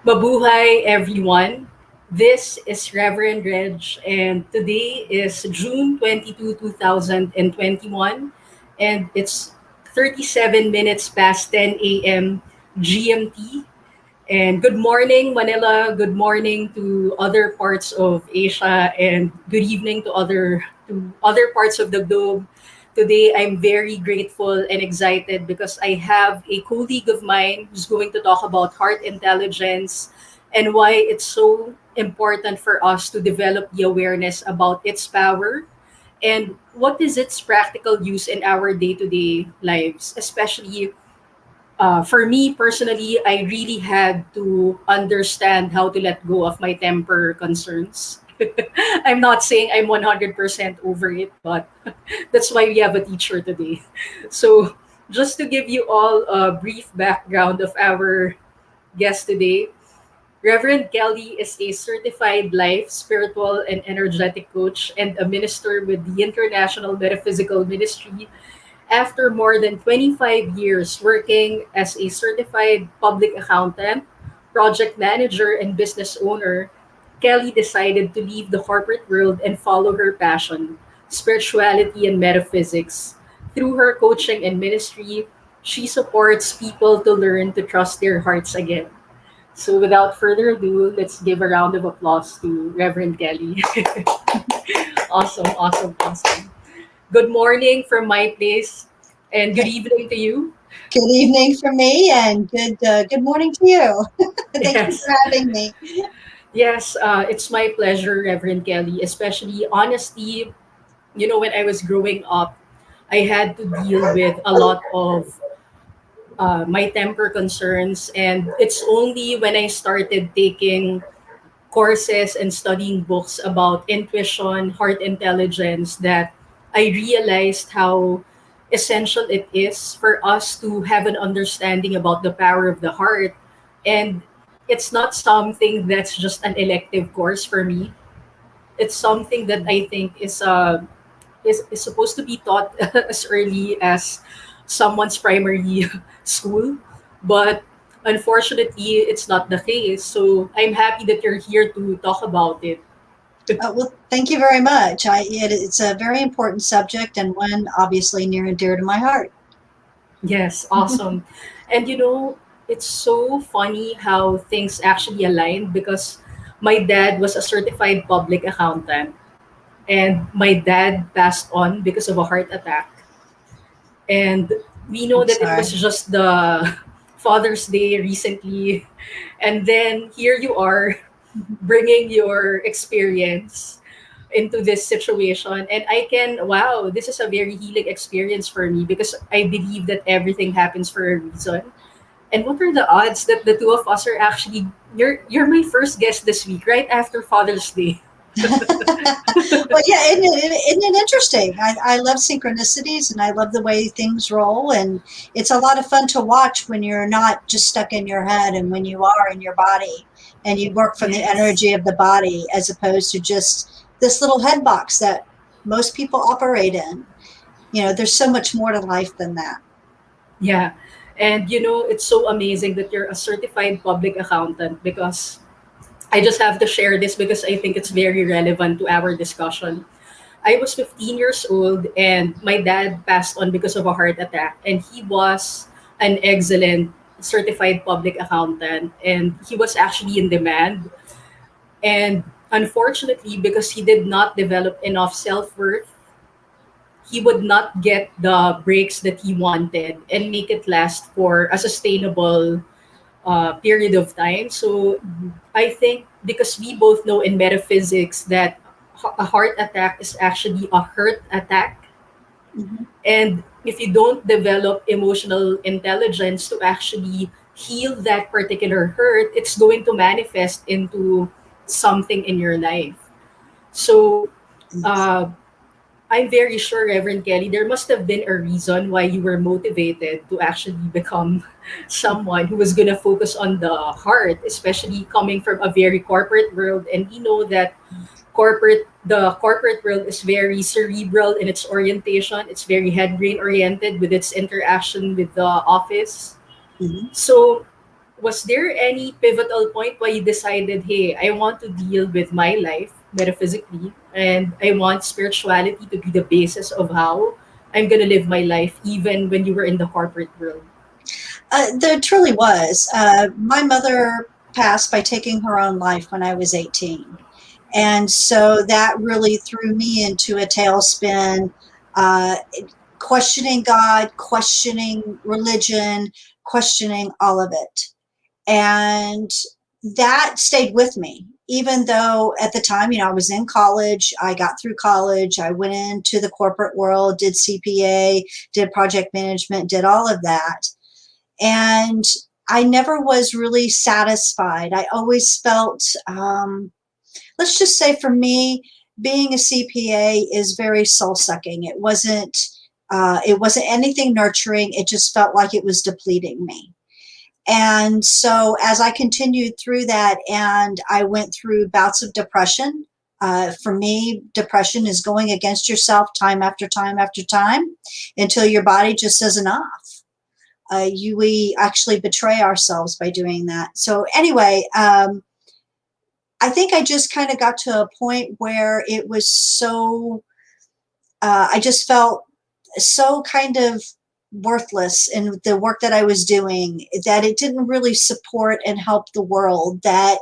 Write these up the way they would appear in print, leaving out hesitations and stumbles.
Mabuhay, everyone. This is Reverend Reg, and today is June 22, 2021, and it's 37 minutes past 10 a.m. GMT. And good morning, Manila. Good morning to other parts of Asia, and good evening to other parts of the globe. Today, I'm very grateful and excited because I have a colleague of mine who's going to talk about heart intelligence and why it's so important for us to develop the awareness about its power and what is its practical use in our day-to-day lives, especially for me personally, I really had to understand how to let go of my temper concerns. I'm not saying I'm 100% over it, but that's why we have a teacher today. So, just to give you all a brief background of our guest today, Reverend Kelly is a certified life, spiritual, and energetic coach and a minister with the International Metaphysical Ministry. After more than 25 years working as a certified public accountant, project manager, and business owner, Kelly decided to leave the corporate world and follow her passion, spirituality and metaphysics. Through her coaching and ministry, she supports people to learn to trust their hearts again. So, without further ado, let's give a round of applause to Reverend Kelly. Awesome, awesome, awesome. Good morning from my place, and good evening to you. Good evening for me, and good morning to you. Thank you Yes, for having me. yes, it's my pleasure, Reverend Kelly. Especially, honestly, when I was growing up, I had to deal with a lot of my temper concerns, and it's only when I started taking courses and studying books about intuition, heart intelligence, that I realized how essential it is for us to have an understanding about the power of the heart. And it's not something that's just an elective course for me. It's something that I think is supposed to be taught as early as someone's primary school. But unfortunately, it's not the case. So I'm happy that you're here to talk about it. Well, thank you very much. It's a very important subject and one obviously near and dear to my heart. Yes, awesome. And it's so funny how things actually aligned because my dad was a certified public accountant and my dad passed on because of a heart attack. And we know I'm that it was sorry. just the Father's Day recently. And then here you are bringing your experience into this situation. And wow, this is a very healing experience for me because I believe that everything happens for a reason. And what are the odds that the two of us are actually, you're my first guest this week, right after Father's Day? Well, yeah, isn't it interesting? I love synchronicities and I love the way things roll. And it's a lot of fun to watch when you're not just stuck in your head and when you are in your body and you work from the Yes. energy of the body as opposed to just this little head box that most people operate in. There's so much more to life than that. Yeah. And it's so amazing that you're a certified public accountant because I just have to share this because I think it's very relevant to our discussion. I was 15 years old and my dad passed on because of a heart attack. And he was an excellent certified public accountant and he was actually in demand. And unfortunately, because he did not develop enough self worth, he would not get the breaks that he wanted and make it last for a sustainable period of time. So I think because we both know in metaphysics that a heart attack is actually a hurt attack. Mhm. And if you don't develop emotional intelligence to actually heal that particular hurt, it's going to manifest into something in your life. So Yes. uh, I'm very sure, Reverend Kelly, there must have been a reason why you were motivated to actually become someone who was going to focus on the heart, especially coming from a very corporate world. And we know that the corporate world is very cerebral in its orientation. It's very head brain oriented with its interaction with the office. Mhm. So was there any pivotal point why you decided, hey, I want to deal with my life metaphysically and I want spirituality to be the basis of how I'm going to live my life, even when you were in the corporate world? There truly was. My mother passed by taking her own life when I was 18. And so that really threw me into a tailspin, uh, questioning God, questioning religion, questioning all of it. And that stayed with me, even though at the time, I was in college. I got through college. I went into the corporate world, did CPA, did project management, did all of that. And I never was really satisfied. I always felt, let's just say for me, being a CPA is very soul sucking. It wasn't anything nurturing. It just felt like it was depleting me. And so as I continued through that, and I went through bouts of depression. For me, depression is going against yourself time after time after time until your body just says enough. We actually betray ourselves by doing that. So anyway, I think I just kind of got to a point where it was so, I just felt so kind of worthless in the work that I was doing, that it didn't really support and help the world, that,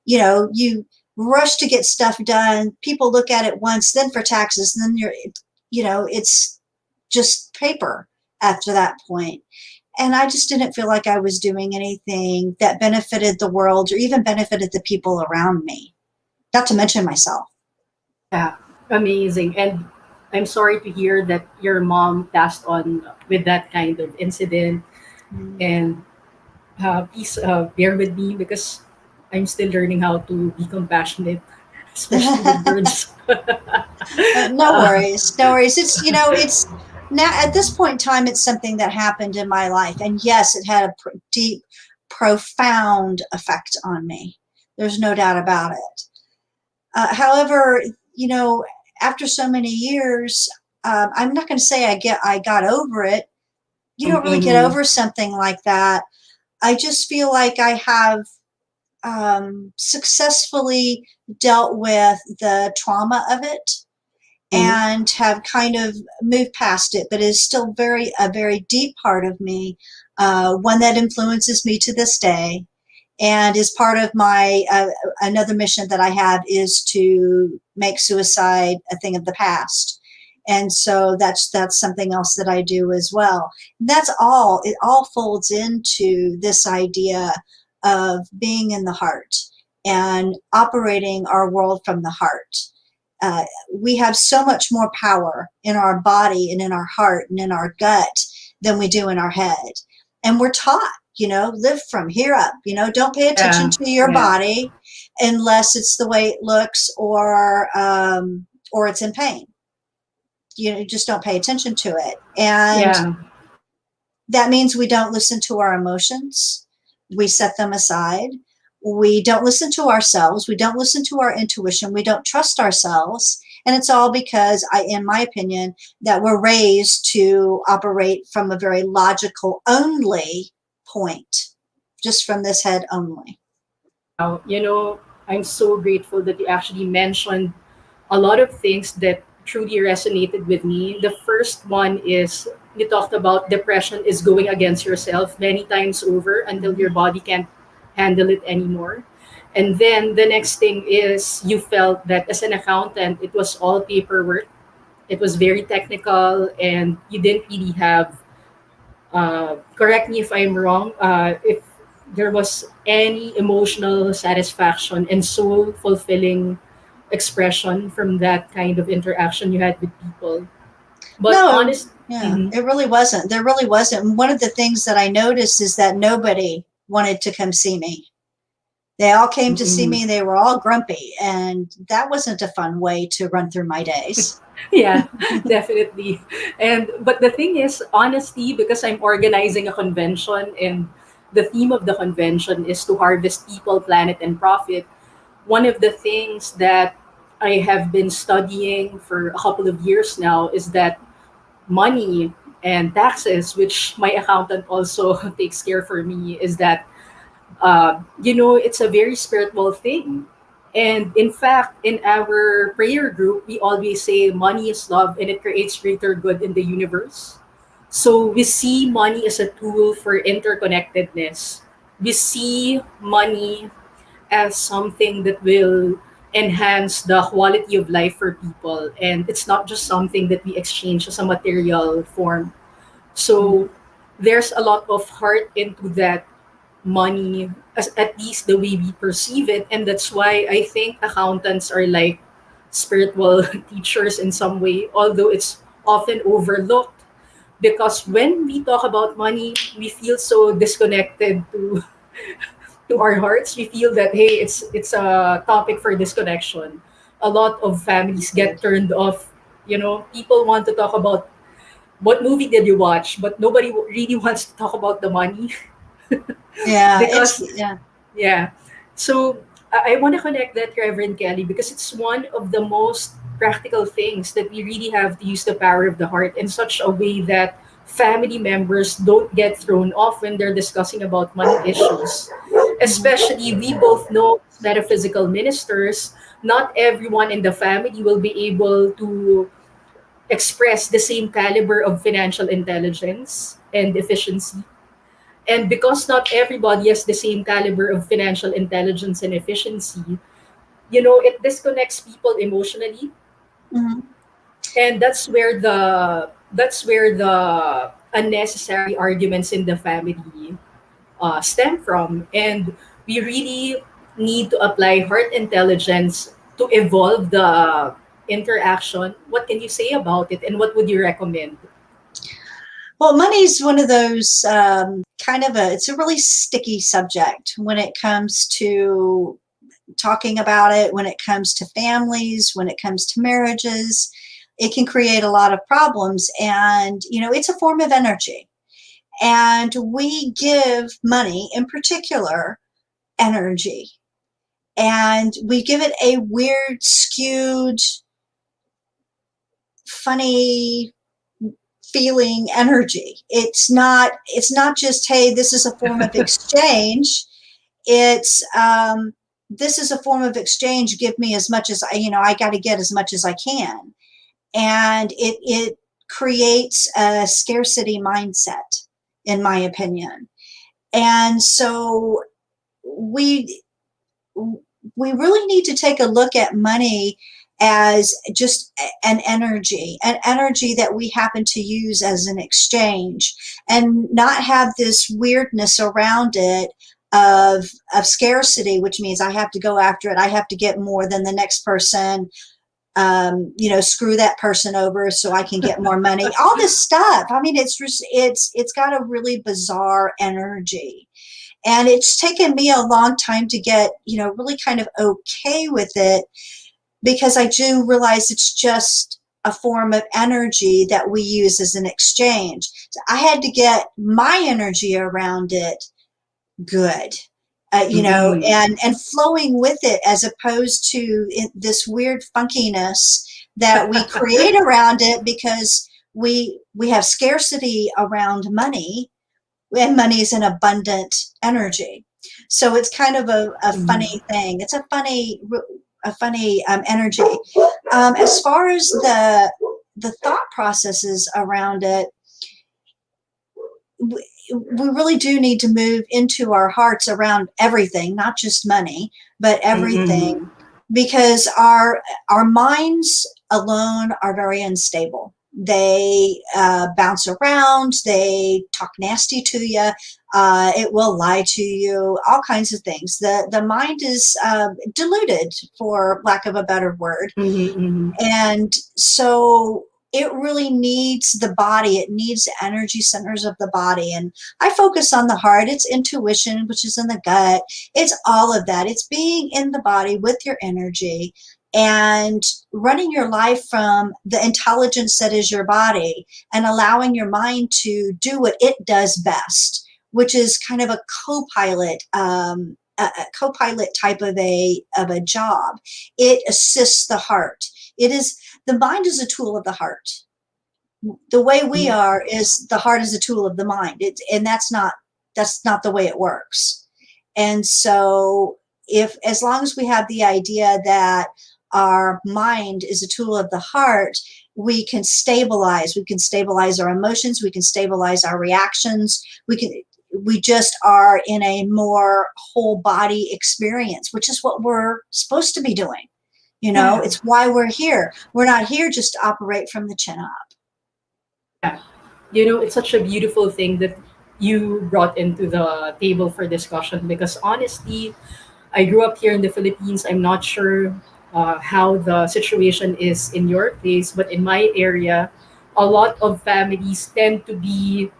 you rush to get stuff done. People look at it once, then for taxes, and then it's just paper after that point. And I just didn't feel like I was doing anything that benefited the world or even benefited the people around me, not to mention myself. Yeah, amazing. And I'm sorry to hear that your mom passed on with that kind of incident. Mm. And please bear with me because I'm still learning how to be compassionate, especially with birds. No worries, no worries. It's now at this point in time, it's something that happened in my life, and yes, it had a deep, profound effect on me. There's no doubt about it. However, you know, after so many years, I'm not going to say I got over it. You don't really get Mhm. over something like that. I just feel like I have successfully dealt with the trauma of it Mhm. and have kind of moved past it, but it is still a very deep part of me, one that influences me to this day, and is part of my another mission that I have is to make suicide a thing of the past. And so that's something else that I do as well. That's all. It all folds into this idea of being in the heart and operating our world from the heart. uh, we have so much more power in our body and in our heart and in our gut than we do in our head. And we're taught, live from here up, don't pay attention Yeah, to your yeah, body unless it's the way it looks, or it's in pain. Just don't pay attention to it. And yeah. that means we don't listen to our emotions. We set them aside. We don't listen to ourselves. We don't listen to our intuition. We don't trust ourselves. And it's all because, in my opinion, that we're raised to operate from a very logical only point, just from this head only. Wow, I'm so grateful that you actually mentioned a lot of things that truly resonated with me. The first one is you talked about depression is going against yourself many times over until your Mhm. body can't handle it anymore. And then the next thing is you felt that as an accountant, it was all paperwork. It was very technical, and you didn't really have, correct me if I'm wrong, if there was any emotional satisfaction and soul fulfilling expression from that kind of interaction you had with people. But No, honest, yeah, mhm, it really wasn't. There really wasn't. And one of the things that I noticed is that nobody wanted to come see me. They all came to see mhm. me. They were all grumpy, and that wasn't a fun way to run through my days. Yeah, definitely. And but the thing is honesty, because I'm organizing a convention and the theme of the convention is to harvest people, planet, and profit. One of the things that I have been studying for a couple of years now is that money and taxes, which my accountant also takes care for me, is that It's a very spiritual thing. And in fact, in our prayer group, we always say money is love and it creates greater good in the universe. So we see money as a tool for interconnectedness. We see money as something that will enhance the quality of life for people. And it's not just something that we exchange as a material form. Mhm. So there's a lot of heart into that money, as at least the way we perceive it. And that's why I think accountants are like spiritual teachers in some way, although it's often overlooked because when we talk about money, we feel so disconnected to our hearts. We feel that hey, it's a topic for disconnection. A lot of families get Indeed. turned off. People want to talk about what movie did you watch, but nobody really wants to talk about the money Yeah, it's because yeah. yeah. So I want to connect that, Reverend Kelly, because it's one of the most practical things that we really have to use the power of the heart in such a way that family members don't get thrown off when they're discussing about money issues. Mhm. Especially, we both know as metaphysical ministers, not everyone in the family will be able to express the same caliber of financial intelligence and efficiency. And because not everybody has the same caliber of financial intelligence and efficiency, it disconnects people emotionally. Mhm. And that's where the unnecessary arguments in the family stem from. And we really need to apply heart intelligence to evolve the interaction. What can you say about it, and what would you recommend? Well, money's one of those kind of it's a really sticky subject when it comes to talking about it, when it comes to families, when it comes to marriages. It can create a lot of problems. And, it's a form of energy. And we give money in particular energy. And we give it a weird, skewed, funny feeling energy. It's not just, hey, this is a form of exchange. It's this is a form of exchange. Give me as much as I got to get as much as I can, and it creates a scarcity mindset, in my opinion. And so we we really need to take a look at money as just an energy that we happen to use as an exchange, and not have this weirdness around it of scarcity, which means I have to go after it. I have to get more than the next person. Screw that person over so I can get more money. All this stuff. I mean, it's got a really bizarre energy, and it's taken me a long time to get, really kind of okay with it, because I do realize it's just a form of energy that we use as an exchange. So I had to get my energy around it good. Mm-mm. And flowing with it, as opposed to this weird funkiness that we create around it, because we have scarcity around money, and money is an abundant energy. So it's kind of a Mhm. funny thing. It's a funny energy. As far as the thought processes around it, we really do need to move into our hearts around everything, not just money, but everything, Mm-mm. because our minds alone are very unstable. They bounce around. They talk nasty to you. It will lie to you. All kinds of things. The mind is diluted, for lack of a better word. Mhm, mhm. And so it really needs the body. It needs the energy centers of the body. And I focus on the heart. It's intuition, which is in the gut. It's all of that. It's being in the body with your energy and running your life from the intelligence that is your body, and allowing your mind to do what it does best, which is kind of a co-pilot, a co-pilot type of a job. It assists the heart. It is The mind is a tool of the heart. The way we Mhm. are is the heart is a tool of the mind. And that's not the way it works. And so if, as long as we have the idea that our mind is a tool of the heart, we can stabilize our emotions, we can stabilize our reactions, we just are in a more whole body experience, which is what we're supposed to be doing. You know, Yeah. it's why we're here. We're not here just to operate from the chin up. Yeah. You know, it's such a beautiful thing that you brought into the table for discussion because honestly, I grew up here in the Philippines. I'm not sure how the situation is in your place, but in my area, a lot of families tend to be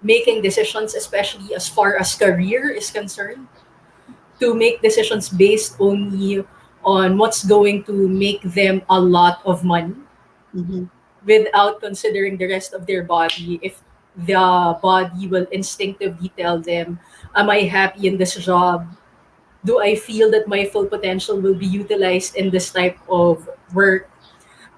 making decisions, especially as far as career is concerned, to make decisions based only on what's going to make them a lot of money Mm-hmm. without considering the rest of their body. If the body will instinctively tell them, am I happy in this job? Do I feel that my full potential will be utilized in this type of work?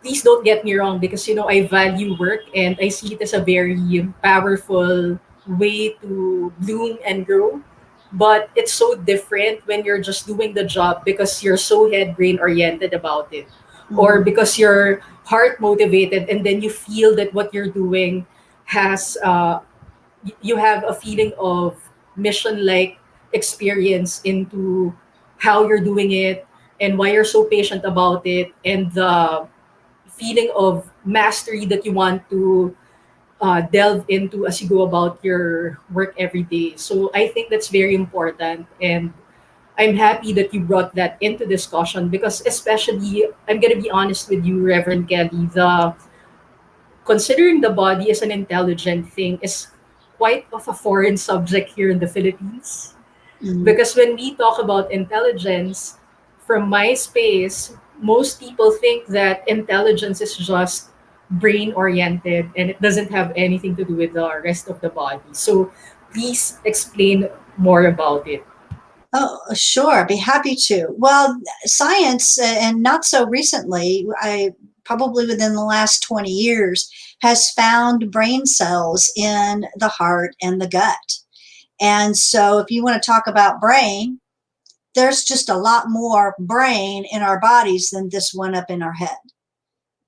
Please don't get me wrong because you know I value work and I see it as a very powerful way to bloom and grow. But it's so different when you're just doing the job because you're so head brain oriented about it, or Mm-hmm. because you're heart motivated, and then you feel that what you're doing has you have a feeling of mission like experience into how you're doing it and why you're so patient about it, and the feeling of mastery that you want to delve into as you go about your work every day. So I think that's very important. And I'm happy that you brought that into discussion because, especially, I'm going to be honest with you, Reverend Kelly, the considering the body as an intelligent thing is quite of a foreign subject here in the Philippines. Mm-hmm. Because when we talk about intelligence, from my space, most people think that intelligence is just brain oriented and it doesn't have anything to do with the rest of the body. So please explain more about it. Oh, sure. Be happy to. Well, science, and not so recently, I probably within the last 20 years, has found brain cells in the heart and the gut. And so, if you want to talk about brain, there's just a lot more brain in our bodies than this one up in our head.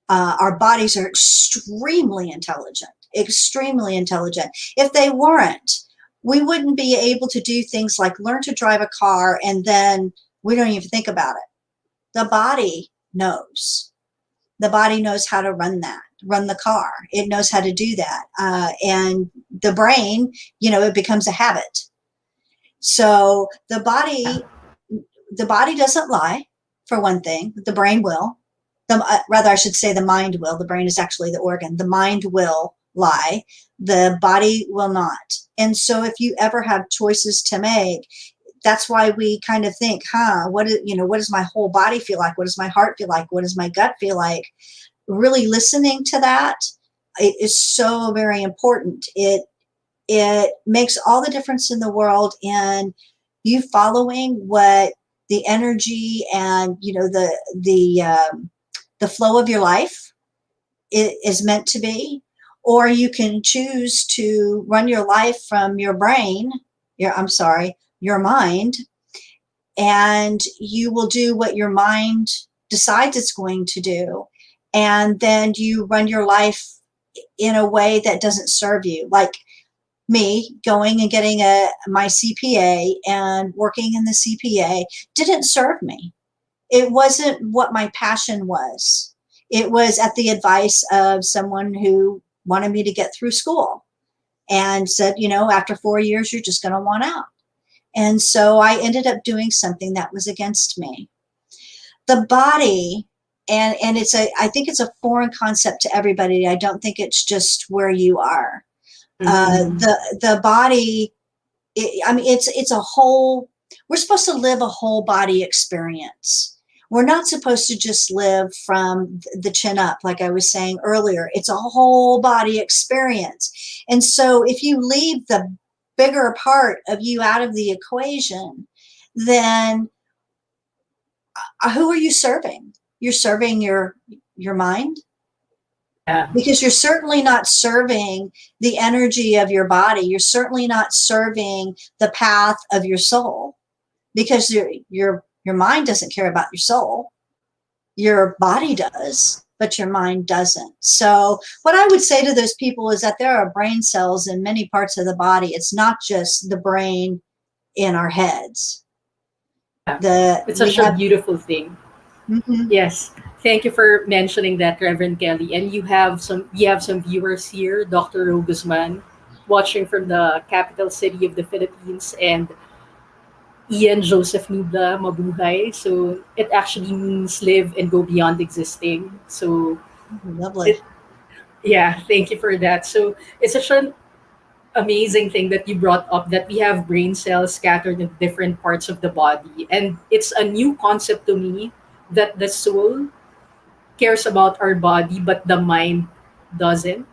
Our bodies are extremely intelligent, extremely intelligent. If they weren't, we wouldn't be able to do things like learn to drive a car and then we don't even think about it. The body knows. The body knows how to run that, run the car. It knows how to do that. And the brain, it becomes a habit. So Yeah. the body doesn't lie, for one thing. The brain will. Rather, I should say the mind will. The brain is actually the organ. The mind will lie. The body will not. And so, if you ever have choices to make, that's why we kind of think, what does my whole body feel like? What does my heart feel like? What does my gut feel like? Really listening to that, it is so very important. It makes all the difference in the world in you following what the energy and the flow of your life is meant to be, or you can choose to run your life from your brain, your mind, and you will do what your mind decides it's going to do, and then you run your life in a way that doesn't serve you. Like me going and getting my CPA and working in the CPA didn't serve me. It wasn't what my passion was. It was at the advice of someone who wanted me to get through school and said, after 4 years, you're just going to want out. And so I ended up doing something that was against me. The body, and I think it's a foreign concept to everybody. I don't think it's just where you are. Mhm. The body, it's a whole. We're supposed to live a whole body experience. We're not supposed to just live from the chin up, like I was saying earlier. It's a whole body experience. And so if you leave the bigger part of you out of the equation, then who are you serving? You're serving your mind. Yeah. because you're certainly not serving the energy of your body. You're certainly not serving the path of your soul, because your mind doesn't care about your soul. Your body does, but your mind doesn't. So what I would say to those people is that there are brain cells in many parts of the body. It's not just the brain in our heads. Yeah. The It's we such a have beautiful thing. mhm. Yes. Thank you for mentioning that, Reverend Kelly. And we have some viewers here, Dr. Ro Guzman, watching from the capital city of the Philippines, and Ian Joseph Nubla, Mabuhay. So it actually means live and go beyond existing. So Lovely. it, yeah, thank you for that. So it's such an amazing thing that you brought up, that we have brain cells scattered in different parts of the body. And it's a new concept to me that the soul cares about our body, but the mind doesn't.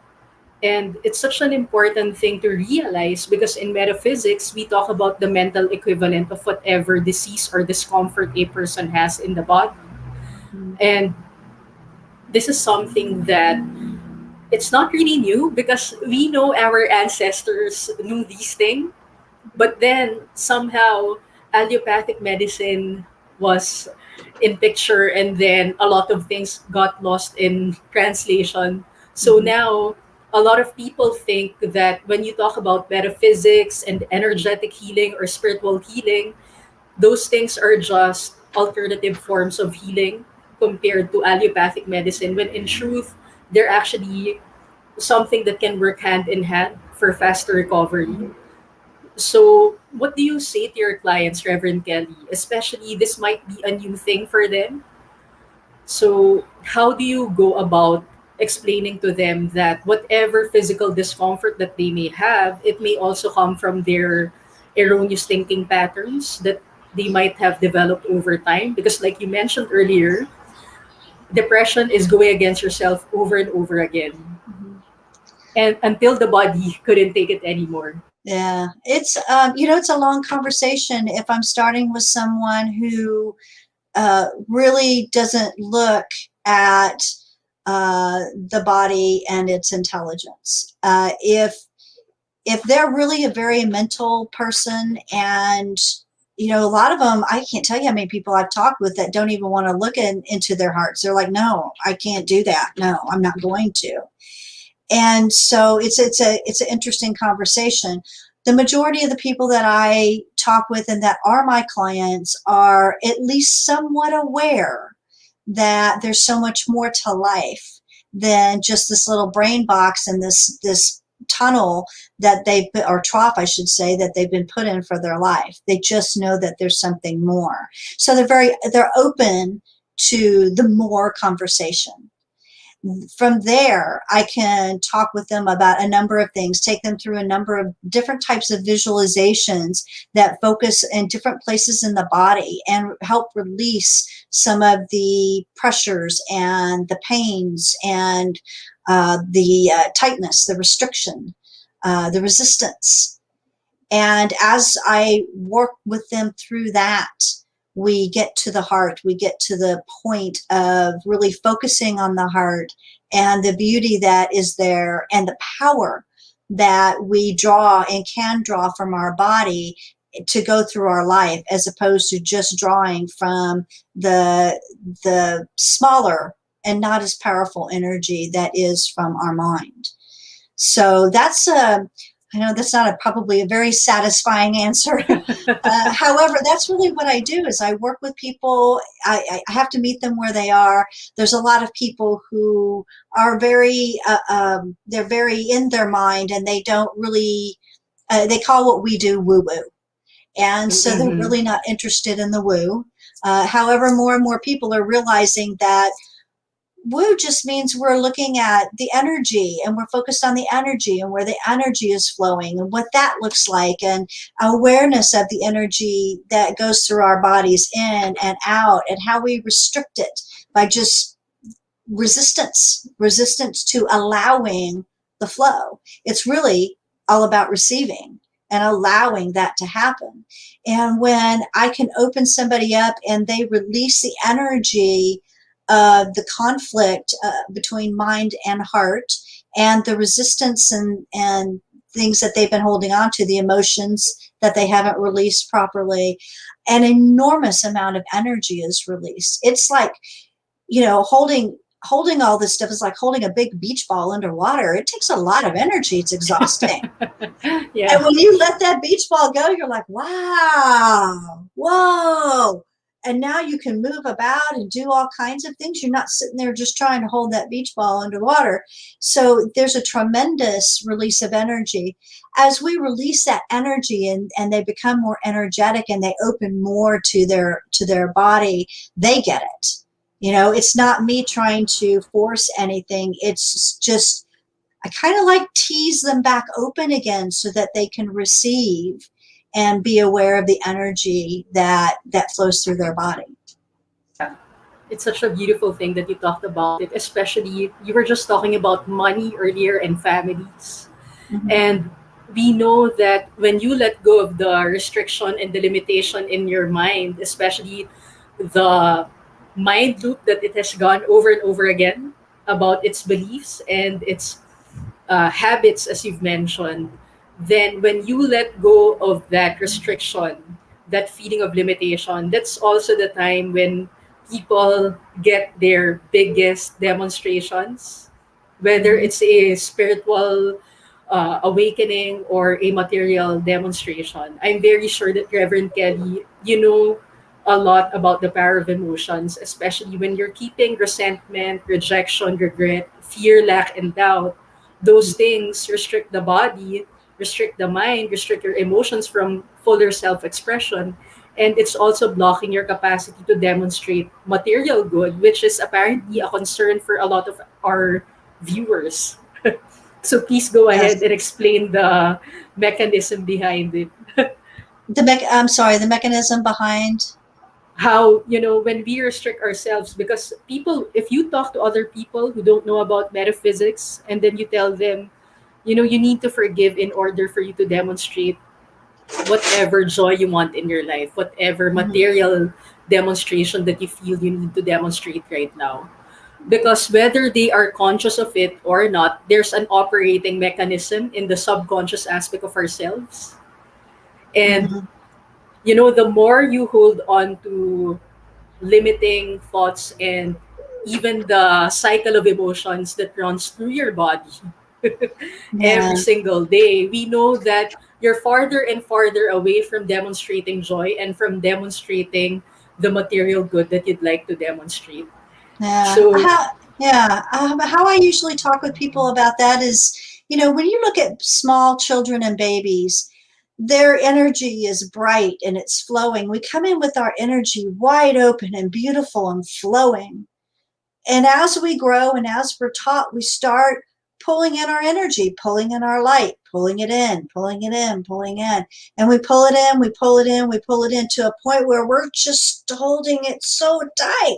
And it's such an important thing to realize, because in metaphysics, we talk about the mental equivalent of whatever disease or discomfort a person has in the body. Mhm. And this is something that it's not really new, because we know our ancestors knew these things. But then somehow allopathic medicine was in picture, and then a lot of things got lost in translation. So Mhm. now a lot of people think that when you talk about metaphysics and energetic healing or spiritual healing, those things are just alternative forms of healing compared to allopathic medicine, when in truth they're actually something that can work hand in hand for faster recovery. So, what do you say to your clients, Reverend Kelly? Especially, this might be a new thing for them. So, how do you go about explaining to them that whatever physical discomfort that they may have, it may also come from their erroneous thinking patterns that they might have developed over time? Because, like you mentioned earlier, depression is going against yourself over and over again, Mhm. and until the body couldn't take it anymore. Yeah, it's it's a long conversation if I'm starting with someone who really doesn't look at the body and its intelligence. If they're really a very mental person, and a lot of them, I can't tell you how many people I've talked with that don't even want to look into their hearts. They're like, no, I can't do that. No, I'm not going to. And so it's an interesting conversation. The majority of the people that I talk with and that are my clients are at least somewhat aware that there's so much more to life than just this little brain box and this tunnel that or trough, I should say, that they've been put in for their life. They just know that there's something more. So they're open to the more conversation. From there, I can talk with them about a number of things, take them through a number of different types of visualizations that focus in different places in the body and help release some of the pressures and the pains and the tightness, the restriction, the resistance. And as I work with them through that, we get to the heart. We get to the point of really focusing on the heart and the beauty that is there and the power that we draw and can draw from our body to go through our life, as opposed to just drawing from the smaller and not as powerful energy that is from our mind. So that's I know that's not probably a very satisfying answer. However, that's really what I do is I work with people. I have to meet them where they are. There's a lot of people who are they're very in their mind, and they don't really, they call what we do woo woo. And so they're Mm-hmm. really not interested in the woo. However, more and more people are realizing that woo just means we're looking at the energy, and we're focused on the energy and where the energy is flowing and what that looks like, and awareness of the energy that goes through our bodies in and out, and how we restrict it by just resistance to allowing the flow. It's really all about receiving and allowing that to happen. And when I can open somebody up and they release the energy the conflict between mind and heart, and the resistance and things that they've been holding on to, the emotions that they haven't released properly. An enormous amount of energy is released. It's like, holding all this stuff is like holding a big beach ball underwater. It takes a lot of energy. It's exhausting. And Yeah. when you let that beach ball go, you're like, wow, whoa. And now you can move about and do all kinds of things. You're not sitting there just trying to hold that beach ball underwater. So there's a tremendous release of energy. As we release that energy and they become more energetic and they open more to their body, they get it. It's not me trying to force anything. It's just I kind of like tease them back open again so that they can receive and be aware of the energy that flows through their body. Yeah. It's such a beautiful thing that you talked about it, especially you were just talking about money earlier and families. Mm-hmm. And we know that when you let go of the restriction and the limitation in your mind, especially the mind loop that it has gone over and over again about its beliefs and its habits, as you've mentioned, then when you let go of that restriction, that feeling of limitation, that's also the time when people get their biggest demonstrations, whether Mm-hmm. it's a spiritual awakening or a material demonstration. I'm very sure that Reverend Kelly, you know a lot about the power of emotions, especially when you're keeping resentment, rejection, regret, fear, lack, and doubt. Those things restrict the body, restrict the mind, restrict your emotions from fuller self expression. And it's also blocking your capacity to demonstrate material good, which is apparently a concern for a lot of our viewers. So please go ahead Yes. and explain the mechanism behind it. I'm sorry, the mechanism behind. How, when we restrict ourselves, because people, if you talk to other people who don't know about metaphysics and then you tell them, you need to forgive in order for you to demonstrate whatever joy you want in your life, whatever Mhm. material demonstration that you feel you need to demonstrate right now. Because whether they are conscious of it or not, there's an operating mechanism in the subconscious aspect of ourselves. And, Mhm. the more you hold on to limiting thoughts and even the cycle of emotions that runs through your body every Yeah. single day, we know that you're farther and farther away from demonstrating joy and from demonstrating the material good that you'd like to demonstrate. Yeah. So, How I usually talk with people about that is, when you look at small children and babies, their energy is bright and it's flowing. We come in with our energy wide open and beautiful and flowing. And as we grow and as we're taught, we start pulling in our energy, pulling in our light, pulling it in, pulling it in, pulling in. And we pull it in, we pull it in, we pull it in to a point where we're just holding it so tight.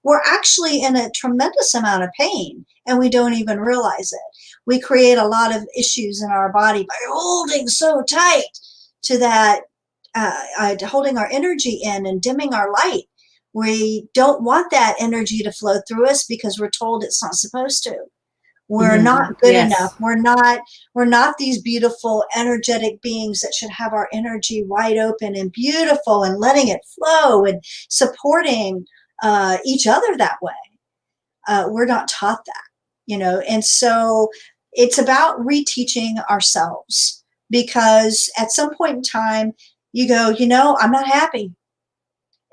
We're actually in a tremendous amount of pain and we don't even realize it. We create a lot of issues in our body by holding so tight to that, holding our energy in and dimming our light. We don't want that energy to flow through us because we're told it's not supposed to. We're mhm, not good enough. yes, We're not these beautiful energetic beings that should have our energy wide open and beautiful and letting it flow and supporting each other that way. We're not taught that. And so it's about reteaching ourselves, because at some point in time you go, I'm not happy.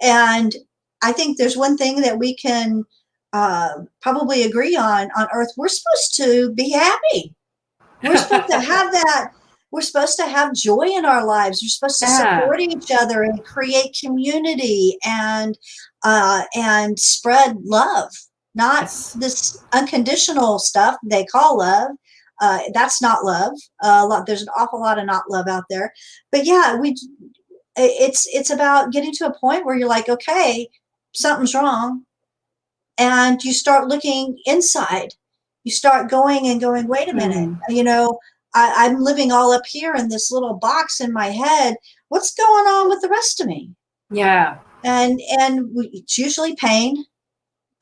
And I think there's one thing that we can probably agree on Earth. We're supposed to be happy. We're supposed to have that. We're supposed to have joy in our lives. We're supposed to yeah, support each other and create community and spread love, not yes, this unconditional stuff they call love. That's not love. There's an awful lot of not love out there. But yeah, it's about getting to a point where you're like, okay, something's wrong, and you start looking inside. You start going and going, wait a minute, mhm, I'm living all up here in this little box in my head. What's going on with the rest of me? yeah, And it's usually pain.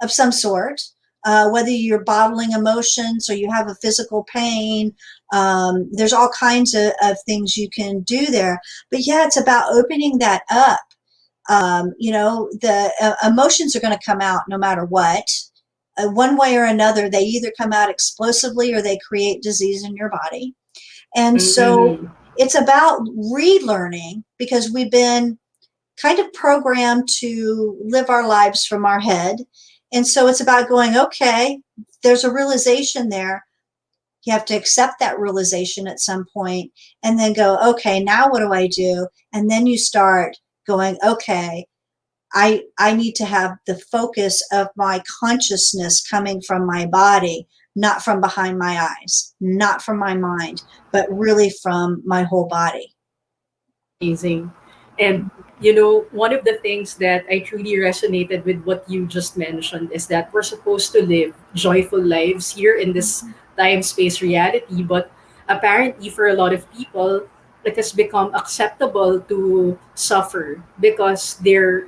of some sort, whether you're bottling emotions or you have a physical pain. There's all kinds of things you can do there. But yeah, it's about opening that up. The emotions are going to come out no matter what. One way or another, they either come out explosively or they create disease in your body. And so Mm-hmm. it's about relearning, because we've been kind of programmed to live our lives from our head. And so it's about going, okay, there's a realization there. You have to accept that realization at some point and then go, okay, now what do I do? And then you start going, okay, I need to have the focus of my consciousness coming from my body, not from behind my eyes, not from my mind, but really from my whole body. Amazing. And one of the things that I truly resonated with what you just mentioned is that we're supposed to live joyful lives here in this time space reality. But apparently, for a lot of people, it has become acceptable to suffer because their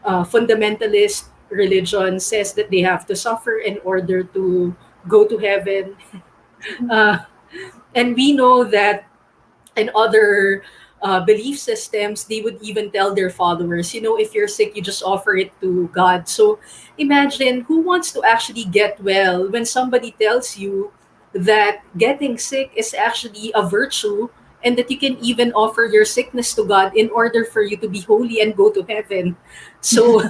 fundamentalist religion says that they have to suffer in order to go to heaven. Uh, and we know that and other belief systems, they would even tell their followers, if you're sick, you just offer it to God. So imagine who wants to actually get well when somebody tells you that getting sick is actually a virtue and that you can even offer your sickness to God in order for you to be holy and go to heaven. So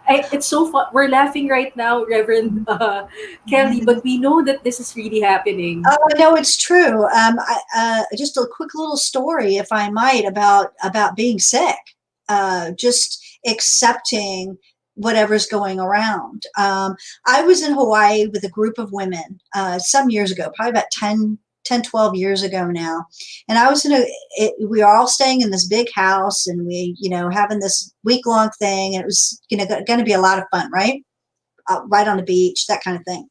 it's so fun. We're laughing right now, Reverend Kelly, but we know that this is really happening. Oh, no, it's true. Just a quick little story, if I might, about being sick. Just accepting whatever's going around. I was in Hawaii with a group of women some years ago, probably about 12 years ago now. And I was we were all staying in this big house, and we, having this week-long thing. And it was, going to be a lot of fun, right? Right on the beach, that kind of thing.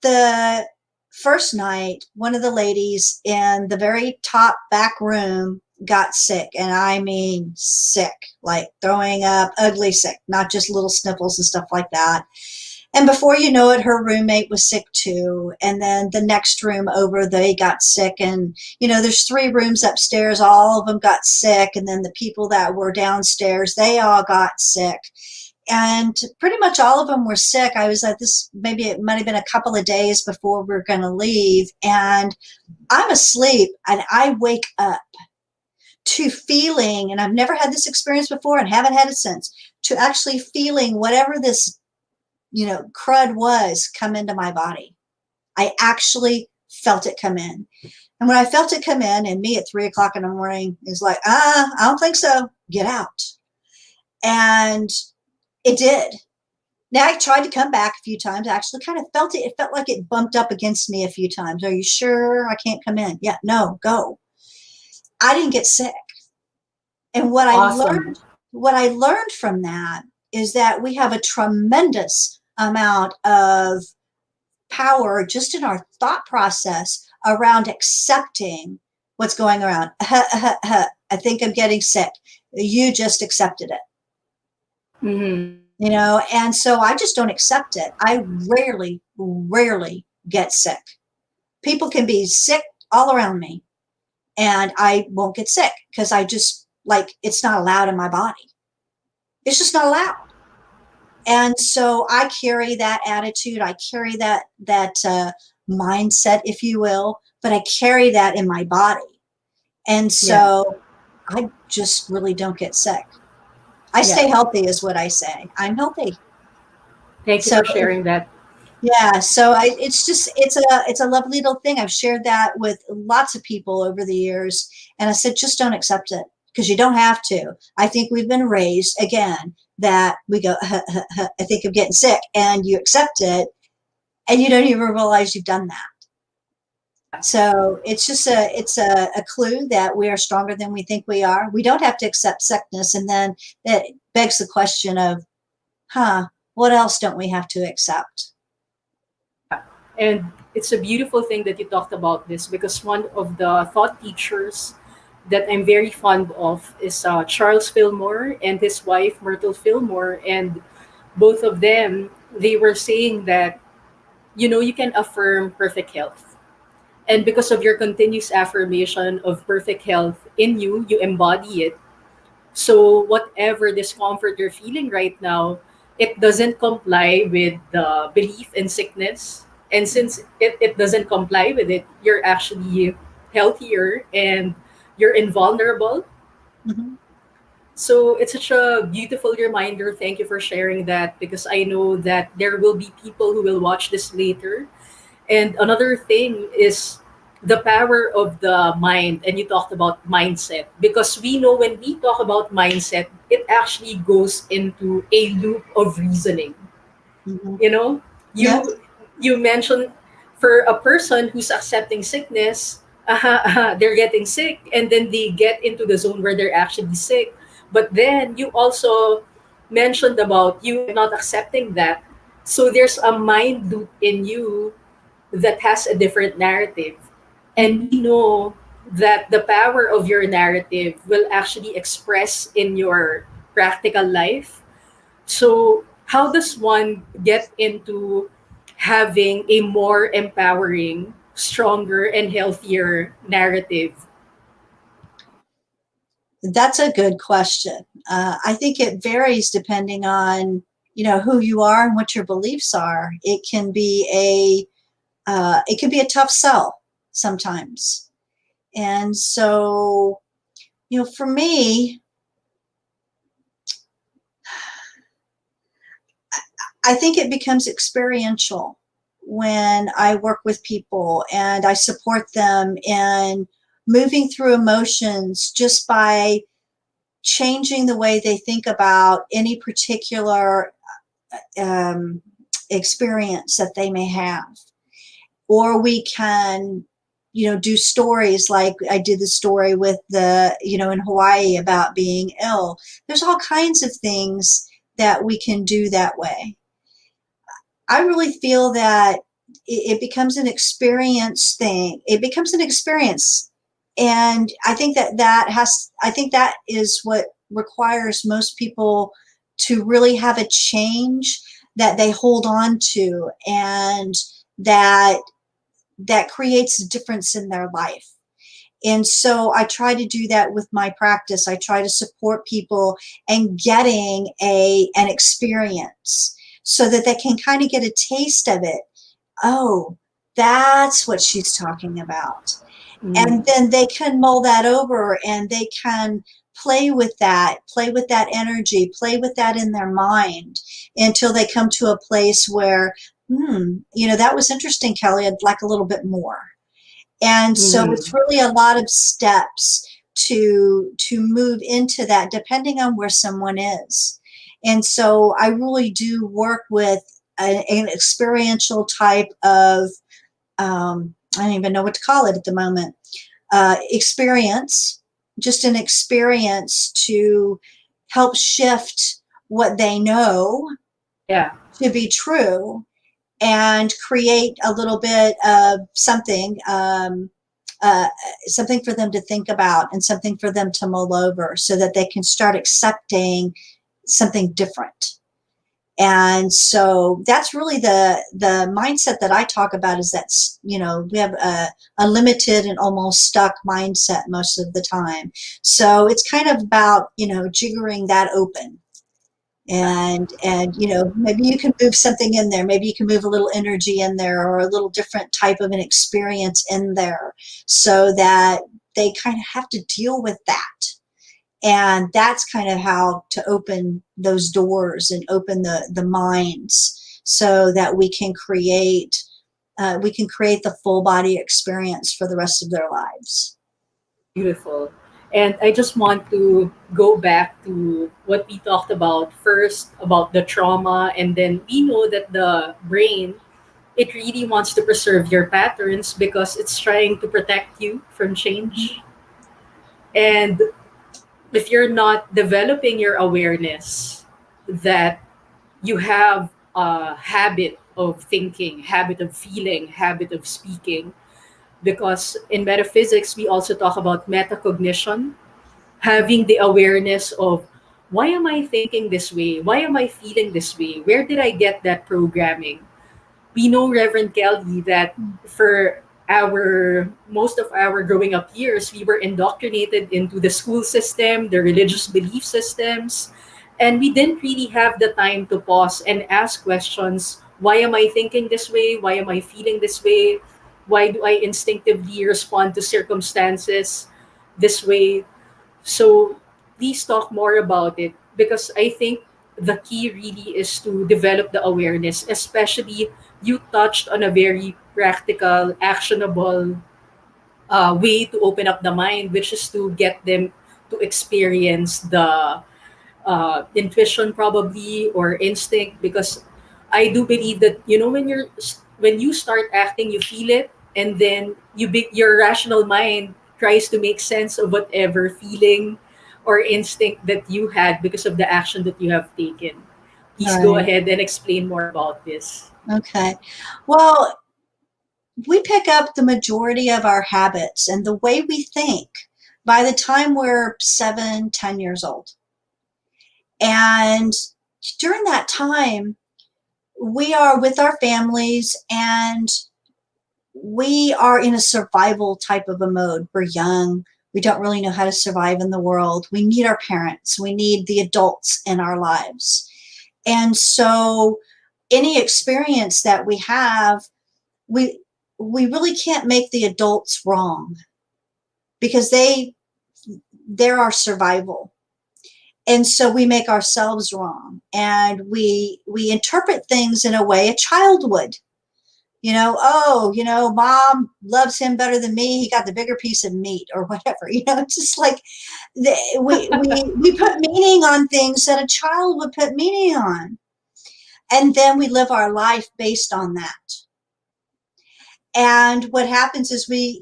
The first night, one of the ladies in the very top back room got sick, and I mean sick, like throwing up, ugly sick, not just little sniffles and stuff like that. And before you know it, her roommate was sick too. And then the next room over, they got sick. And, there's 3 rooms upstairs. All of them got sick. And then the people that were downstairs, they all got sick. And pretty much all of them were sick. I was at this, maybe it might have been a couple of days before we were going to leave. And I'm asleep, and I wake up to feeling, and I've never had this experience before and haven't had it since, to actually feeling whatever this, crud was come into my body. I actually felt it come in. And when I felt it come in, and me at 3 o'clock in the morning is like, I don't think so. Get out. And it did. Now, I tried to come back a few times. I actually kind of felt it. It felt like it bumped up against me a few times. Are you sure I can't come in? Yeah, no, go. I didn't get sick. And Awesome. what I learned from that is that we have a tremendous amount of power just in our thought process around accepting what's going around. I think I'm getting sick. You just accepted it. Mm-hmm. And so I just don't accept it. I rarely get sick. People can be sick all around me, and I won't get sick because I just, like, it's not allowed in my body. It's just not allowed. And so I carry that attitude. I carry that mindset, if you will, but I carry that in my body. And Yeah. so I just really don't get sick. I Yeah. stay healthy is what I say. I'm healthy. Thank you So for sharing that. yeah, so it's just it's a lovely little thing. I've shared that with lots of people over the years, and I said, just don't accept it, because you don't have to. I think we've been raised again that we go, I think I'm getting sick, and you accept it, and you don't even realize you've done that. Yeah. So it's just a clue that we are stronger than we think we are. We don't have to accept sickness, and then it begs the question of, what else don't we have to accept? Yeah. And it's a beautiful thing that you talked about this because one of the thought teachers that I'm very fond of is Charles Fillmore and his wife Myrtle Fillmore, and both of them, they were saying that, you can affirm perfect health, and because of your continuous affirmation of perfect health in you, you embody it. So whatever discomfort you're feeling right now, it doesn't comply with the belief in sickness. And since it doesn't comply with it, you're actually healthier and you're invulnerable. Mhm. So it's such a beautiful reminder. Thank you for sharing that, because I know that there will be people who will watch this later. And another thing is the power of the mind. And you talked about mindset, because we know when we talk about mindset, it actually goes into a loop of reasoning. Mhm. You know, Yes. you mentioned for a person who's accepting sickness, they're getting sick, and then they get into the zone where they're actually sick. But then you also mentioned about you not accepting that. So there's a mind loop in you that has a different narrative. And Mhm. we know that the power of your narrative will actually express in your practical life. So, how does one get into having a more empowering, stronger, and healthier narrative? That's a good question. I think it varies depending on who you are and what your beliefs are. It can be a tough sell sometimes, and so for me, I think it becomes experiential when I work with people and I support them in moving through emotions just by changing the way they think about any particular um, experience that they may have. Or we can, do stories like I did the story with in Hawaii about being ill. There's all kinds of things that we can do that way. I really feel that it becomes an experience thing. It becomes an experience. And I think that is what requires most people to really have a change that they hold on to, and that creates a difference in their life. And so I try to do that with my practice. I try to support people and getting an experience so that they can kind of get a taste of it. Oh, that's what she's talking about. Mm, And then they can mull that over and they can play with that energy, play with that in their mind until they come to a place where, that was interesting, Kelly. I'd like a little bit more. And so it's mm, really a lot of steps to move into that depending on where someone is. And so I really do work with an experiential type of I don't even know what to call it at the moment, experience, just an experience to help shift what they know yeah, to be true and create a little bit of uh, something for them to think about and something for them to mull over so that they can start accepting something different. And so that's really the mindset that I talk about, is that we have a limited and almost stuck mindset most of the time. So it's kind of about jiggering that open, and maybe you can move something in there, maybe you can move a little energy in there or a little different type of an experience in there so that they kind of have to deal with that. And that's kind of how to open those doors and open the minds so that we can create the full body experience for the rest of their lives. beautiful. And I just want to go back to what we talked about first about the trauma, and then we know that the brain, it really wants to preserve your patterns because it's trying to protect you from change. And if you're not developing your awareness that you have a habit of thinking, habit of feeling, habit of speaking, because in metaphysics, we also talk about metacognition, having the awareness of why am I thinking this way? Why am I feeling this way? Where did I get that programming? We know, Reverend Kelly, that for our most of our growing up years, we were indoctrinated into the school system, the religious belief systems, and we didn't really have the time to pause and ask questions. Why am I thinking this way? Why am I feeling this way? Why do I instinctively respond to circumstances this way? So please talk more about it, because I think the key really is to develop the awareness, especially you touched on a very practical, actionable way to open up the mind, which is to get them to experience the intuition probably or instinct, because I do believe that when you start acting you feel it, and then your rational mind tries to make sense of whatever feeling or instinct that you had because of the action that you have taken. Please go Right. ahead and explain more about this. Okay. Well, we pick up the majority of our habits and the way we think by the time we're 7, 10 years old. And during that time, we are with our families and we are in a survival type of a mode. We're young. We don't really know how to survive in the world. We need our parents. We need the adults in our lives. And so any experience that we have, we we really can't make the adults wrong because they're our survival. And so we make ourselves wrong and we interpret things in a way a child would. Oh, mom loves him better than me. He got the bigger piece of meat or whatever. It's just like we put meaning on things that a child would put meaning on. And then we live our life based on that. And what happens is I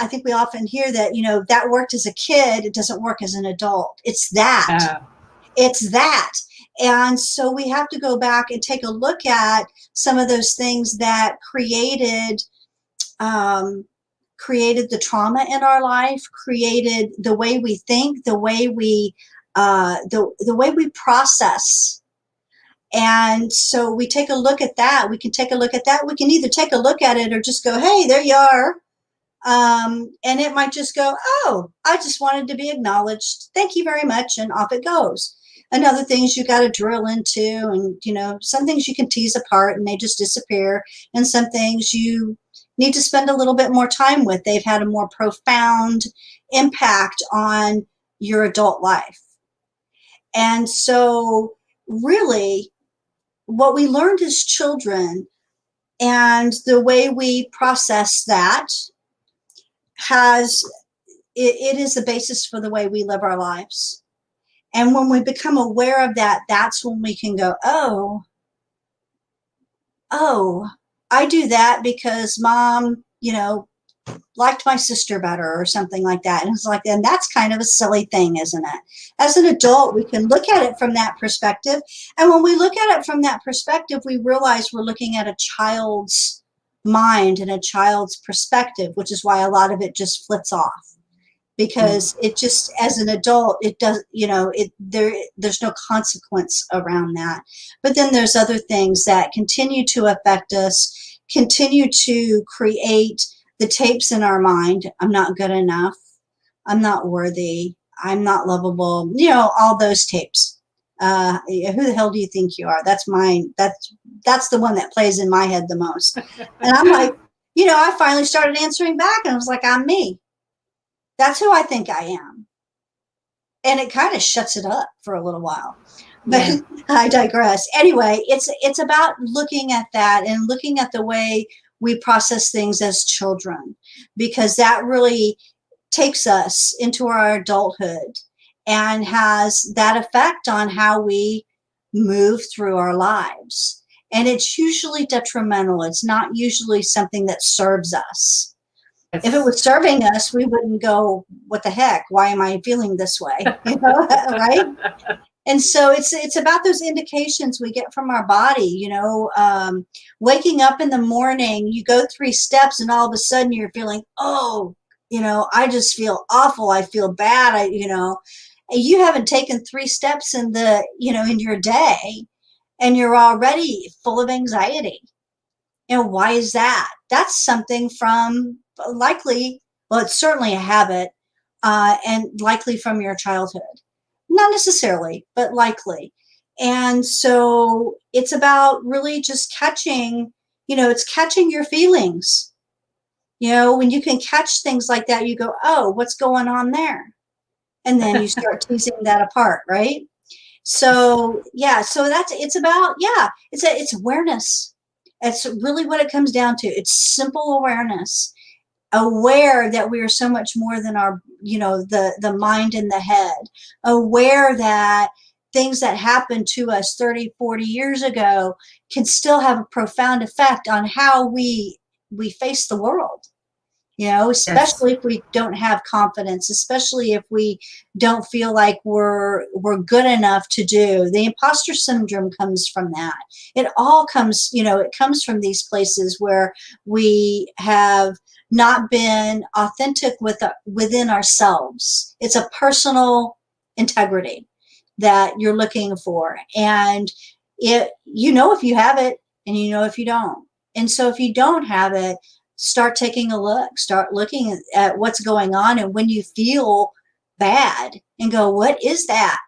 think we often hear that, that worked as a kid, it doesn't work as an adult. It's that. Yeah. It's that. And so we have to go back and take a look at some of those things that created the trauma in our life, created the way we think, the way we process. And so we take a look at that. We can take a look at that. We can either take a look at it or just go, hey, there you are. And it might just go, oh, I just wanted to be acknowledged. Thank you very much. And off it goes. And other things you got to drill into. And, some things you can tease apart and they just disappear. And some things you need to spend a little bit more time with. They've had a more profound impact on your adult life. And so really what we learned as children and the way we process that it is the basis for the way we live our lives. And when we become aware of that, that's when we can go, oh, I do that because mom, liked my sister better or something like that. And it's like, and that's kind of a silly thing, isn't it? As an adult, we can look at it from that perspective. And when we look at it from that perspective, we realize we're looking at a child's mind and a child's perspective, which is why a lot of it just flits off. Because it just, as an adult, it does, there's no consequence around that. But then there's other things that continue to affect us, continue to create the tapes in our mind. I'm not good enough. I'm not worthy. I'm not lovable. All those tapes. Who the hell do you think you are? That's mine. That's the one that plays in my head the most. And I'm like, I finally started answering back and I was like, I'm me. That's who I think I am. And it kind of shuts it up for a little while. But yeah. I digress. Anyway, it's about looking at that and looking at the way we process things as children, because that really takes us into our adulthood and has that effect on how we move through our lives. And it's usually detrimental. It's not usually something that serves us. If it was serving us, we wouldn't go, what the heck? Why am I feeling this way? Right? And so it's about those indications we get from our body. Waking up in the morning, you go 3 steps, and all of a sudden you're feeling, oh, I just feel awful. I feel bad. And you haven't taken 3 steps in your day, and you're already full of anxiety. Why is that? That's something from likely, well, it's certainly a habit, and likely from your childhood. Not necessarily, but likely. And so it's about really just catching, it's catching your feelings. When you can catch things like that, you go, oh, what's going on there? And then you start teasing that apart, right? So yeah, so it's about, yeah, it's awareness. It's really what it comes down to. It's simple awareness, aware that we are so much more than our, the mind and the head, aware that things that happened to us 30, 40 years ago can still have a profound effect on how we face the world. Yes. Especially if we don't have confidence, especially if we don't feel like we're good enough to do. The imposter syndrome comes from that. It all comes, it comes from these places where we have not been authentic within ourselves. It's a personal integrity that you're looking for. And if you have it, and if you don't. And so if you don't have it, start taking a look, start looking at what's going on. And when you feel bad, and go, what is that?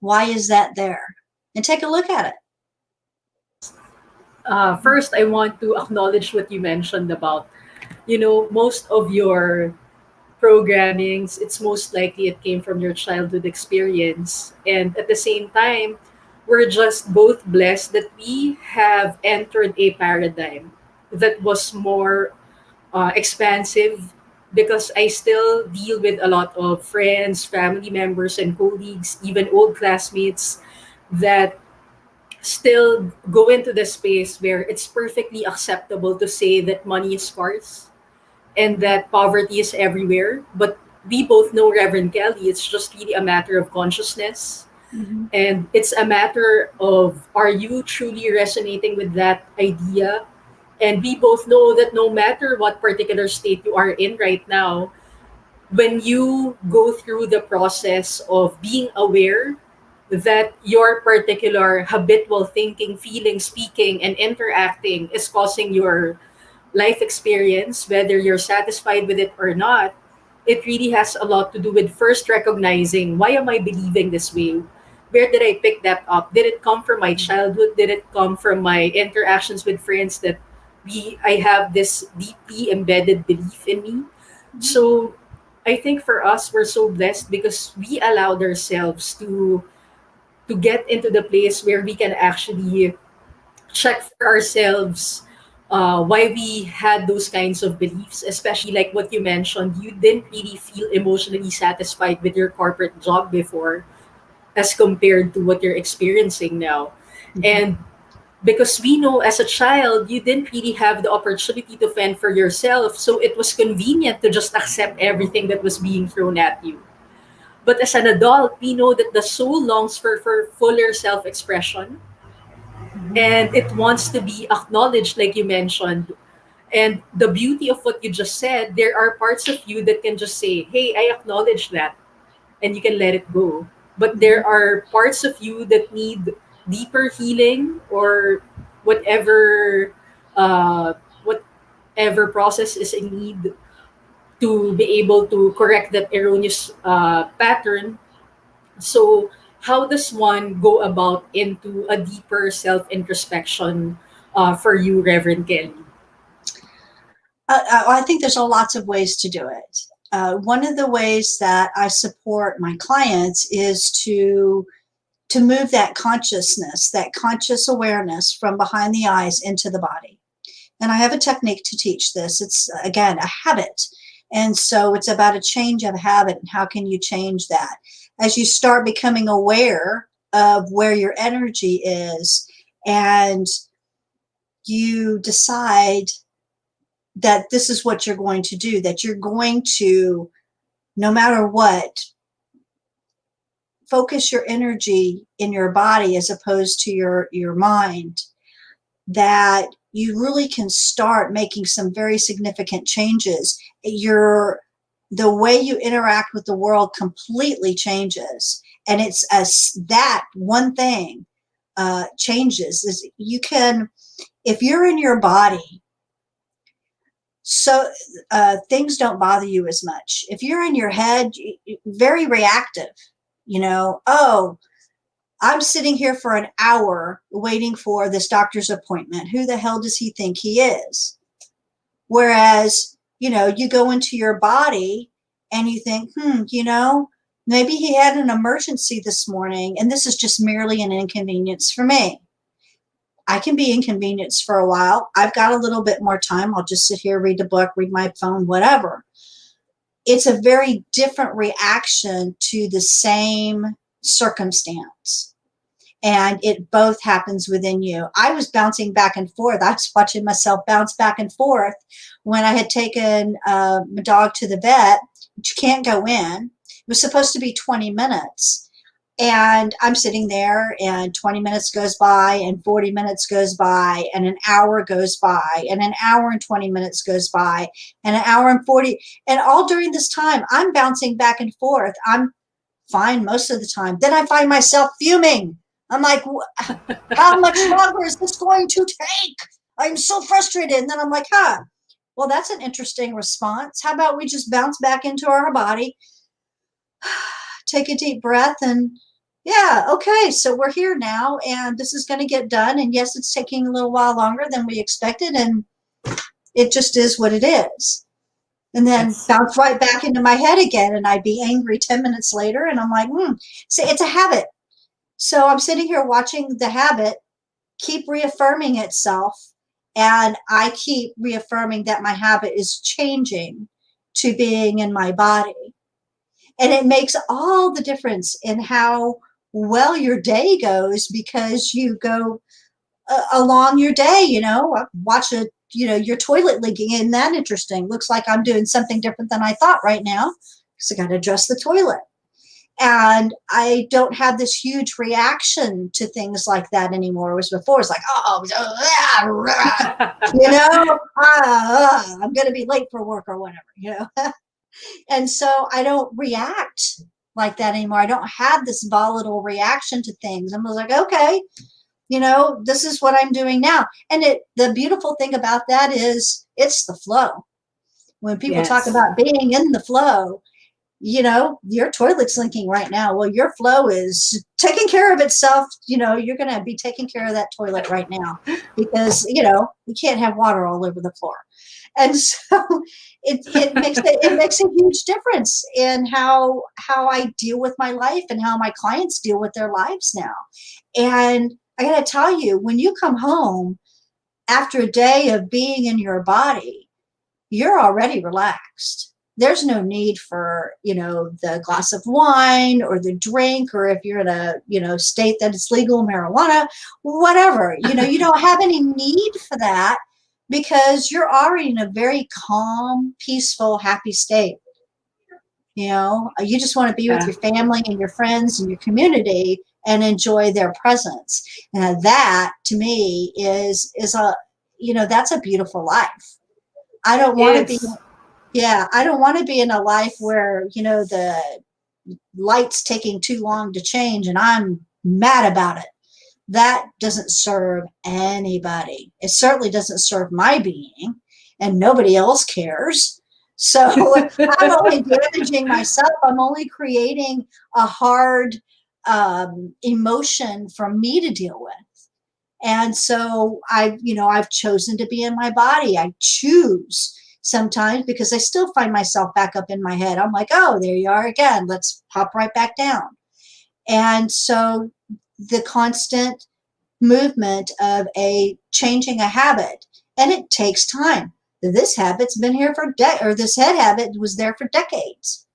Why is that there? And take a look at it. First, I want to acknowledge what you mentioned about, most of your programmings, it's most likely it came from your childhood experience. And at the same time, we're just both blessed that we have entered a paradigm that was more expansive, because I still deal with a lot of friends, family members, and colleagues, even old classmates, that still go into the space where it's perfectly acceptable to say that money is scarce and that poverty is everywhere. But we both know, Reverend Kelly, it's just really a matter of consciousness. Mm-hmm. And it's a matter of, are you truly resonating with that idea? And we both know that no matter what particular state you are in right now, when you go through the process of being aware that your particular habitual thinking, feeling, speaking, and interacting is causing your life experience, whether you're satisfied with it or not, it really has a lot to do with first recognizing, why am I believing this way? Where did I pick that up? Did it come from my childhood? Did it come from my interactions with friends that I have this deeply embedded belief in me? So I think for us, we're so blessed because we allowed ourselves to get into the place where we can actually check for ourselves why we had those kinds of beliefs, especially like what you mentioned. You didn't really feel emotionally satisfied with your corporate job before as compared to what you're experiencing now. Mm-hmm. And because we know as a child, you didn't really have the opportunity to fend for yourself. So it was convenient to just accept everything that was being thrown at you. But as an adult, we know that the soul longs for fuller self expression, Mm-hmm. and it wants to be acknowledged, like you mentioned. And the beauty of what you just said, there are parts of you that can just say, hey, I acknowledge that, and you can let it go. But Mm-hmm. there are parts of you that need deeper healing, or whatever uh, whatever process is in need to be able to correct that erroneous pattern. So, how does one go about into a deeper self introspection for you, Reverend Kelly? I think there's lots of ways to do it. One of the ways that I support my clients is to move that consciousness, that conscious awareness from behind the eyes into the body. And I have a technique to teach this. It's, again, a habit. And so it's about a change of habit. And how can you change that? As you start becoming aware of where your energy is, and you decide that this is what you're going to do, that you're going to, no matter what, focus your energy in your body as opposed to your mind, that you really can start making some very significant changes. The way you interact with the world completely changes, and it's as that one thing changes. Is you can, if you're in your body, so things don't bother you as much. If you're in your head, very reactive. Oh, I'm sitting here for an hour waiting for this doctor's appointment. Who the hell does he think he is? Whereas, you go into your body and you think, maybe he had an emergency this morning, and this is just merely an inconvenience for me. I can be inconvenienced for a while. I've got a little bit more time. I'll just sit here, read a book, read my phone, whatever. It's a very different reaction to the same circumstance. And it both happens within you. I was bouncing back and forth. I was watching myself bounce back and forth when I had taken my dog to the vet, which you can't go in. It was supposed to be 20 minutes. And I'm sitting there, and 20 minutes goes by, and 40 minutes goes by, and an hour goes by, and an hour and 20 minutes goes by, and an hour and 40. And all during this time, I'm bouncing back and forth. I'm fine most of the time. Then I find myself fuming. I'm like, how much longer is this going to take? I'm so frustrated. And then I'm like, well, that's an interesting response. How about we just bounce back into our body, take a deep breath, and yeah, okay, so we're here now, and this is going to get done. And yes, it's taking a little while longer than we expected, and it just is what it is. And then bounce right back into my head again, and I'd be angry 10 minutes later, and I'm like, see, it's a habit. So I'm sitting here watching the habit keep reaffirming itself, and I keep reaffirming that my habit is changing to being in my body. And it makes all the difference in how well your day goes, because you go along your day, watch your toilet leaking. Isn't that interesting? Looks like I'm doing something different than I thought right now, because I got to adjust the toilet. And I don't have this huge reaction to things like that anymore. It was before, it's like, I'm going to be late for work or whatever, And so I don't react like that anymore. I don't have this volatile reaction to things. I'm like, okay, this is what I'm doing now. And the beautiful thing about that is it's the flow. When people talk about being in the flow, your toilet's leaking right now. Well, your flow is taking care of itself. You're going to be taking care of that toilet right now, because, we can't have water all over the floor. And so it makes a huge difference in how I deal with my life and how my clients deal with their lives now. And I got to tell you, when you come home after a day of being in your body, you're already relaxed. There's no need for, the glass of wine or the drink, or if you're in a, state that it's legal, marijuana, whatever, you don't have any need for that, because you're already in a very calm, peaceful, happy state. You just want to be with your family and your friends and your community and enjoy their presence. And that, to me, is a, that's a beautiful life. I don't want to be, I don't want to be in a life where, the light's taking too long to change and I'm mad about it. That doesn't serve anybody. It certainly doesn't serve my being, and nobody else cares. So I'm only damaging myself. I'm only creating a hard emotion for me to deal with. And so I've chosen to be in my body. I choose sometimes, because I still find myself back up in my head. I'm like, oh, there you are again. Let's pop right back down. And so the constant movement of changing a habit, and it takes time. This habit's been here for this head habit was there for decades.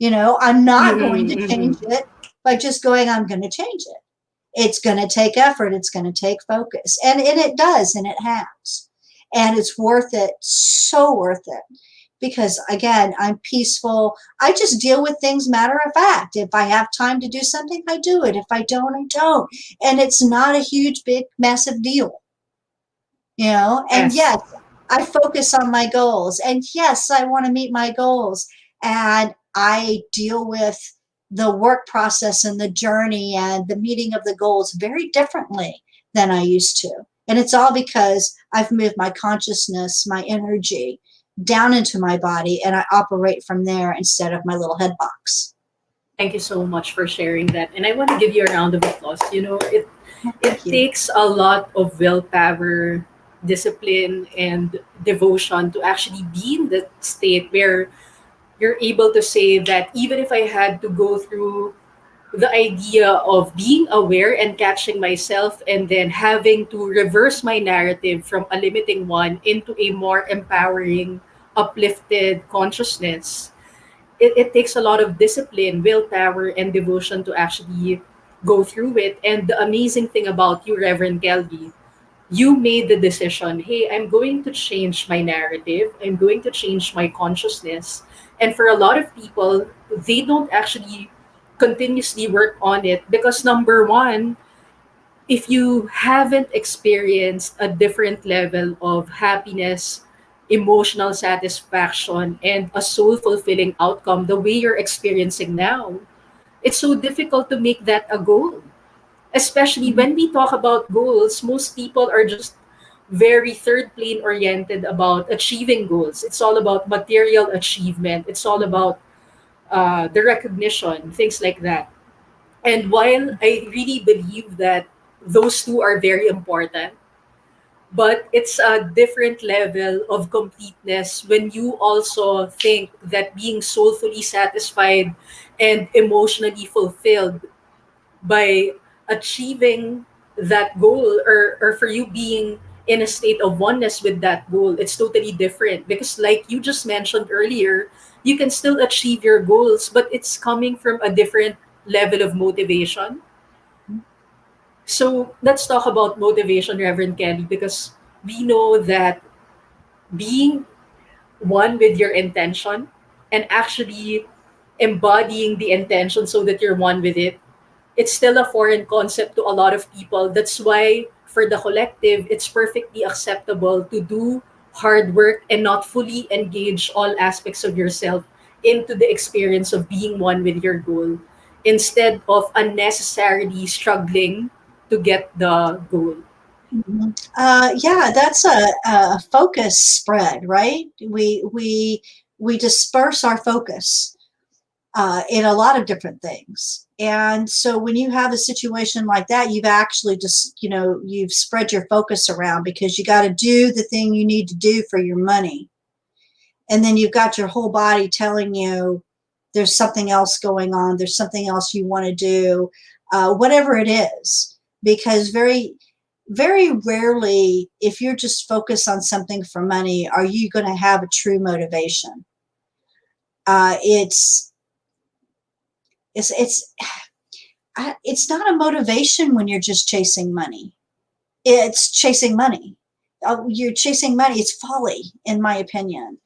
I'm not going to change it by just going, I'm going to change it. It's going to take effort. It's going to take focus. And it does, and it has. And it's worth it, so worth it. because again, I'm peaceful. I just deal with things matter of fact. If I have time to do something, I do it. If I don't, I don't. And it's not a huge, big, massive deal, you know? And Yes. yes, I focus on my goals. And yes, I want to meet my goals. And I deal with the work process and the journey and the meeting of the goals very differently than I used to. And it's all because I've moved my consciousness, my energy down into my body, and I operate from there instead of my little head box. Thank you so much for sharing that. And I want to give you a round of applause. You know, Well, it thank you. takes a lot of willpower, discipline, and devotion to actually be in the state where you're able to say that even if I had to go through the idea of being aware and catching myself and then having to reverse my narrative from a limiting one into a more empowering, uplifted consciousness, it takes a lot of discipline, willpower, and devotion to actually go through it. And the amazing thing about you, Reverend Kelly, you made the decision, hey, I'm going to change my narrative, I'm going to change my consciousness. And for a lot of people, they don't actually continuously work on it because, number one, if you haven't experienced a different level of happiness, emotional satisfaction, and a soul fulfilling outcome the way you're experiencing now, it's so difficult to make that a goal. Especially Mhm. when we talk about goals, most people are just very third plane oriented about achieving goals. It's all about material achievement, it's all about the recognition, things like that. And while I really believe that those two are very important, but it's a different level of completeness when you also think that being soulfully satisfied and emotionally fulfilled by achieving that goal, or for you being in a state of oneness with that goal, it's totally different because like you just mentioned earlier, you can still achieve your goals but it's coming from a different level of motivation. So let's talk about motivation, Reverend Kelly, because we know that being one with your intention and actually embodying the intention so that you're one with it, it's still a foreign concept to a lot of people. That's why for the collective, it's perfectly acceptable to do hard work and not fully engage all aspects of yourself into the experience of being one with your goal instead of unnecessarily struggling to get the goal. Mhm. Yeah, that's a focus spread, right? We disperse our focus in a lot of different things, and so when you have a situation like that, you've actually just you've spread your focus around because you got to do the thing you need to do for your money, and then you've got your whole body telling you there's something else going on, there's something else you want to do, whatever it is, because very rarely, if you're just focused on something for money, are you going to have a true motivation. Uh, it's it's it's not a motivation when you're just chasing money. It's chasing money. You're chasing money. It's folly, in my opinion.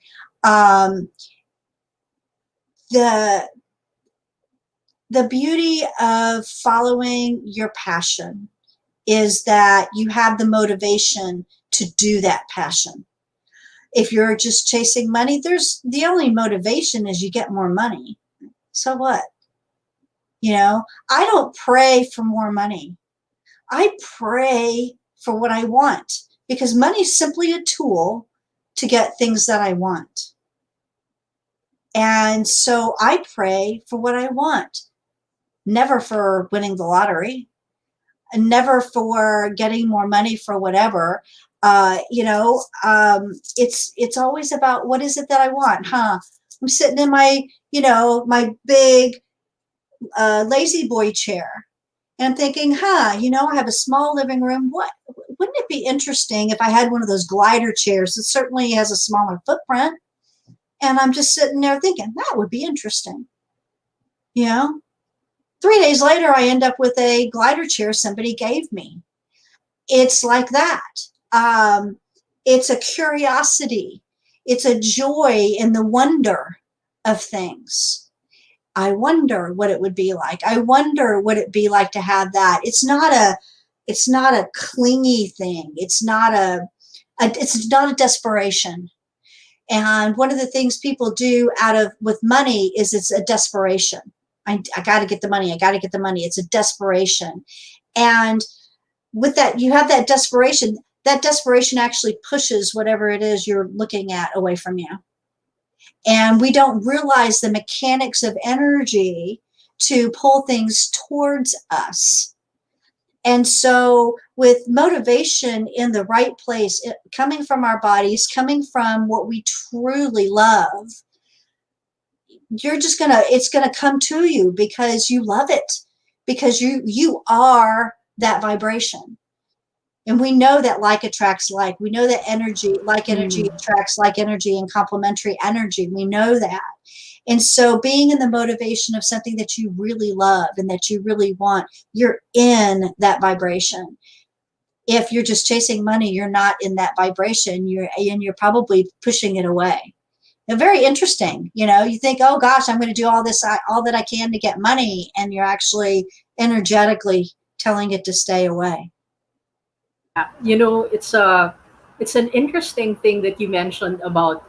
um, the the beauty of following your passion is that you have the motivation to do that passion. If you're just chasing money, there's the only motivation is you get more money. So what? I don't pray for more money. I pray for what I want because money is simply a tool to get things that I want. And so I pray for what I want, never for winning the lottery, and never for getting more money for whatever. It's always about what is it that I want, huh? I'm sitting in my big lazy boy chair, and I'm thinking, I have a small living room. Wouldn't it be interesting if I had one of those glider chairs that certainly has a smaller footprint? And I'm just sitting there thinking that would be interesting. You know, 3 days later, I end up with a glider chair somebody gave me. It's like that. Um, it's a curiosity. It's a joy in the wonder of things. I wonder what it would be like. I wonder what it'd be like to have that. It's not a clingy thing. It's not a desperation. And one of the things people do out of with money is it's a desperation. I got to get the money. I got to get the money. It's a desperation. And with that, you have that desperation. That desperation actually pushes whatever it is you're looking at away from you. And we don't realize the mechanics of energy to pull things towards us. And so, with motivation in the right place, coming from our bodies, coming from what we truly love, it's gonna come to you because you love it, because you are that vibration. And we know that like attracts like. We know that energy Mm. attracts like energy and complementary energy. We know that. And so being in the motivation of something that you really love and that you really want, you're in that vibration. If you're just chasing money, you're not in that vibration. You're probably pushing it away. And very interesting. You think, oh gosh, I'm going to do all that I can to get money, and you're actually energetically telling it to stay away. Yeah, it's an interesting thing that you mentioned about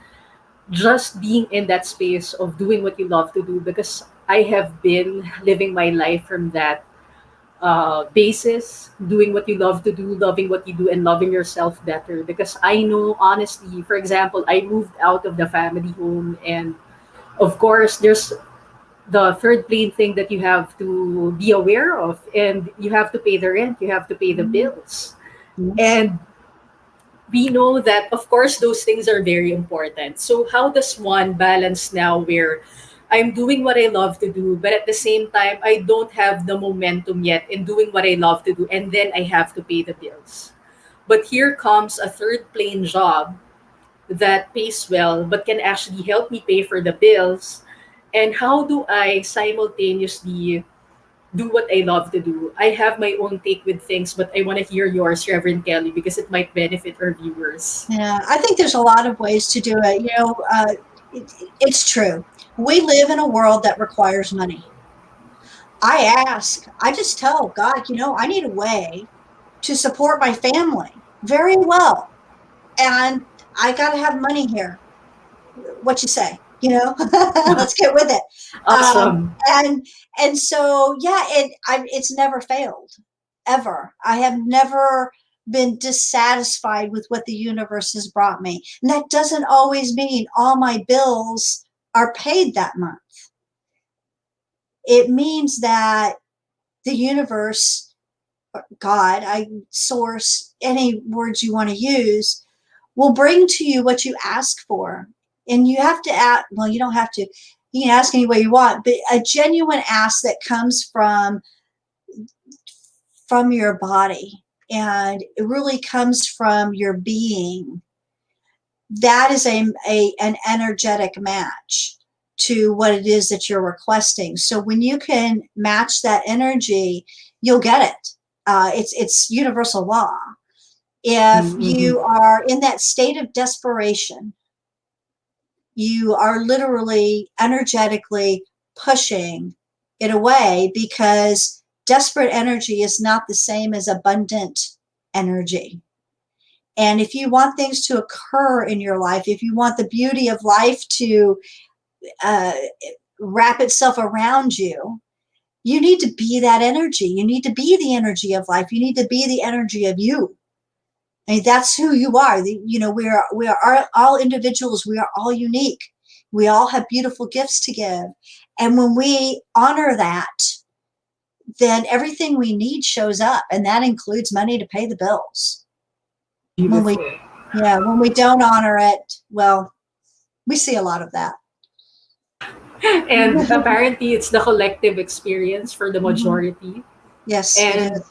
just being in that space of doing what you love to do, because I have been living my life from that basis, doing what you love to do, loving what you do, and loving yourself better. Because I know, honestly, for example, I moved out of the family home, and of course, there's the third plane thing that you have to be aware of, and you have to pay the rent, you have to pay the Mhm. bills. Yes. And we know that, of course, those things are very important. So how does one balance now where I'm doing what I love to do, but at the same time I don't have the momentum yet in doing what I love to do, and then I have to pay the bills, but here comes a third plane job that pays well but can actually help me pay for the bills? And how do I simultaneously do what I love to do? I have my own take with things, but I want to hear yours, Reverend Kelly, because it might benefit our viewers. Yeah, I think there's a lot of ways to do it. It, it's true. We live in a world that requires money. I just tell God, I need a way to support my family very well. And I got to have money here. What you say? Let's get with it. Awesome. And so yeah, it's never failed ever. I have never been dissatisfied with what the universe has brought me, and that doesn't always mean all my bills are paid that month. It means that the universe, God, I source, any words you want to use, will bring to you what you ask for. And you have to ask, well, you don't have to, you can ask any way you want, but a genuine ask that comes from your body and it really comes from your being. That is an energetic match to what it is that you're requesting. So when you can match that energy, you'll get it. It's universal law. If Mm-hmm. you are in that state of desperation, you are literally energetically pushing it away, because desperate energy is not the same as abundant energy. And if you want things to occur in your life, if you want the beauty of life to uh, wrap itself around you, you need to be that energy. You need to be the energy of life. You need to be the energy of you. I mean, that's who you are. We are all individuals. We are all unique. We all have beautiful gifts to give. And when we honor that, then everything we need shows up, and that includes money to pay the bills. When we, Beautiful. yeah, when we don't honor it, well, we see a lot of that. And apparently, it's the collective experience for the Mhm. majority. Yes, it And is.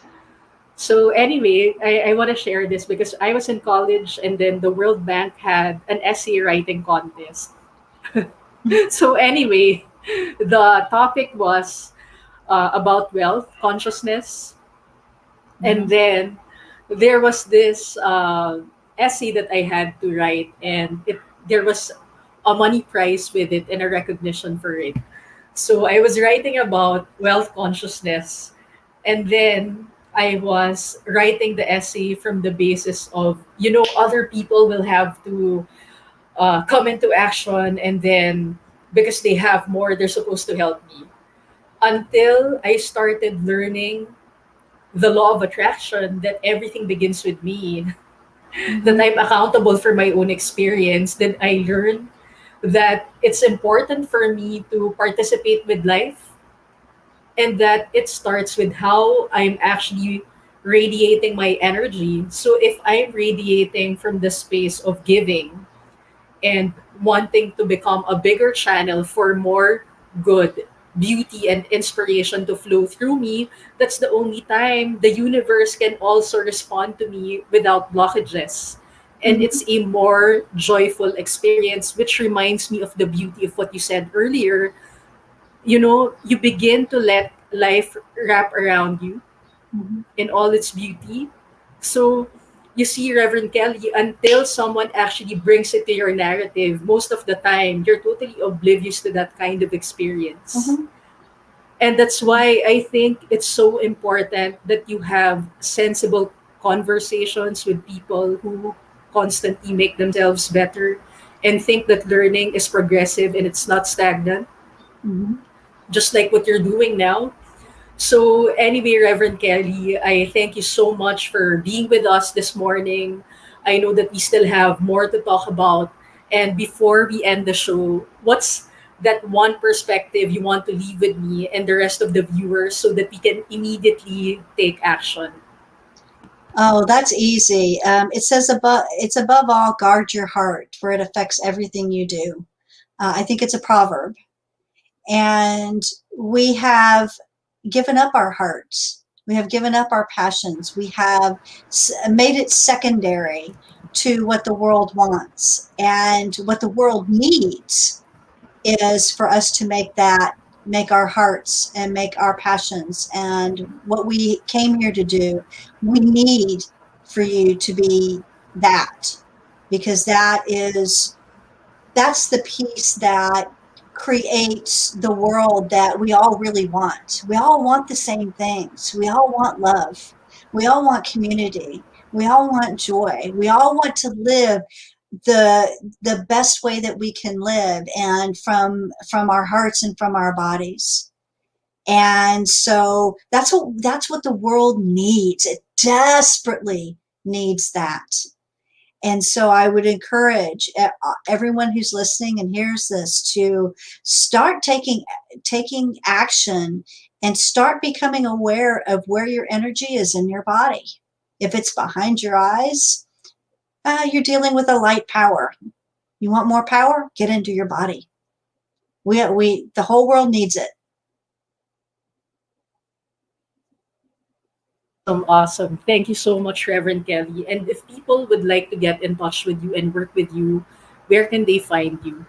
so, anyway, I want to share this because I was in college, and then the World Bank had an essay writing contest. So, anyway, the topic was about wealth consciousness. And Mhm. then there was this essay that I had to write, and there was a money prize with it and a recognition for it. So I was writing about wealth consciousness, and then I was writing the essay from the basis of, other people will have to come into action, and then because they have more, they're supposed to help me. Until I started learning the law of attraction, that everything begins with me, that Mm-hmm. I'm accountable for my own experience, then I learned that it's important for me to participate with life, and that it starts with how I'm actually radiating my energy. So if I'm radiating from the space of giving and wanting to become a bigger channel for more good, beauty, and inspiration to flow through me, that's the only time the universe can also respond to me without blockages. And Mm-hmm. it's a more joyful experience, which reminds me of the beauty of what you said earlier. You begin to let life wrap around you Mm-hmm. in all its beauty. So you see, Reverend Kelly, until someone actually brings it to your narrative, most of the time you're totally oblivious to that kind of experience. Mm-hmm. And that's why I think it's so important that you have sensible conversations with people who constantly make themselves better and think that learning is progressive and it's not stagnant, Mm-hmm. just like what you're doing now. So, anyway, Reverend Kelly, I thank you so much for being with us this morning. I know that we still have more to talk about. And before we end the show, what's that one perspective you want to leave with me and the rest of the viewers so that we can immediately take action? Oh, that's easy. It says above. It's above all, guard your heart, for it affects everything you do. I think it's a proverb, and we have given up our hearts. We have given up our passions. We have made it secondary to what the world wants, and what the world needs is for us to make our hearts and make our passions and what we came here to do. We need for you to be that, because that's the piece that creates the world that we all really want. We all want the same things. We all want love. We all want community. We all want joy. We all want to live the best way that we can live, and from our hearts and from our bodies. And so that's what the world needs. It desperately needs that. And so I would encourage everyone who's listening and hears this to start taking action and start becoming aware of where your energy is in your body. If it's behind your eyes, you're dealing with a light power. You want more power? Get into your body. The whole world needs it. Awesome, awesome. Thank you so much, Reverend Kelly. And if people would like to get in touch with you and work with you, where can they find you?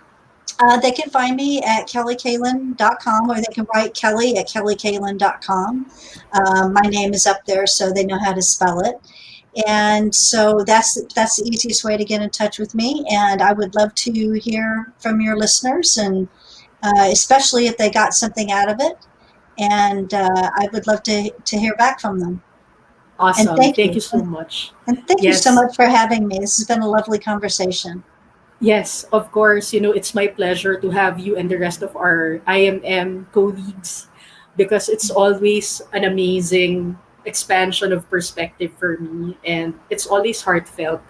They can find me at kellykaelin.com, or they can write Kelly at kellykaelin.com. My name is up there, so they know how to spell it. And so that's the easiest way to get in touch with me. And I would love to hear from your listeners, and especially if they got something out of it. And I would love to hear back from them. And Awesome. thank Thank you you. so much. And thank you so Yes. much for having me. This has been a lovely conversation. Yes, of course. It's my pleasure to have you and the rest of our IMM colleagues, because it's always an amazing expansion of perspective for me, and it's always heartfelt.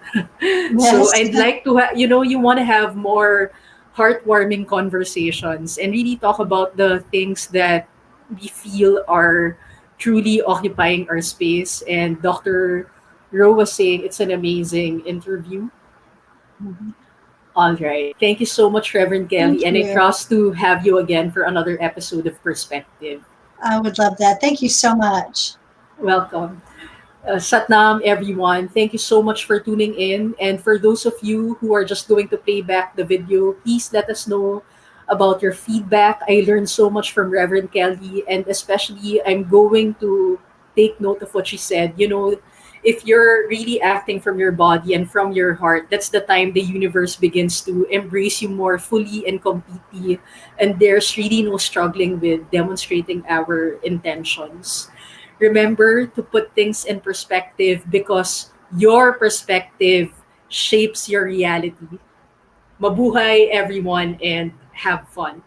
So Yes. I'd like to you want to have more heartwarming conversations and really talk about the things that we feel are truly occupying our space. And Dr. Ro was saying it's an amazing interview. Mhm. All right. Thank you so much, Reverend Thank Kelly. And I you. trust to have you again for another episode of Perspective. I would love that. Thank you so much. Welcome. Satnam, everyone. Thank you so much for tuning in. And for those of you who are just going to play back the video, please let us know about your feedback. I learned so much from Reverend Kelly, and especially I'm going to take note of what she said. If you're really acting from your body and from your heart, that's the time the universe begins to embrace you more fully and completely. And there's really no struggling with demonstrating our intentions. Remember to put things in perspective, because your perspective shapes your reality. Mabuhay, everyone, and have fun.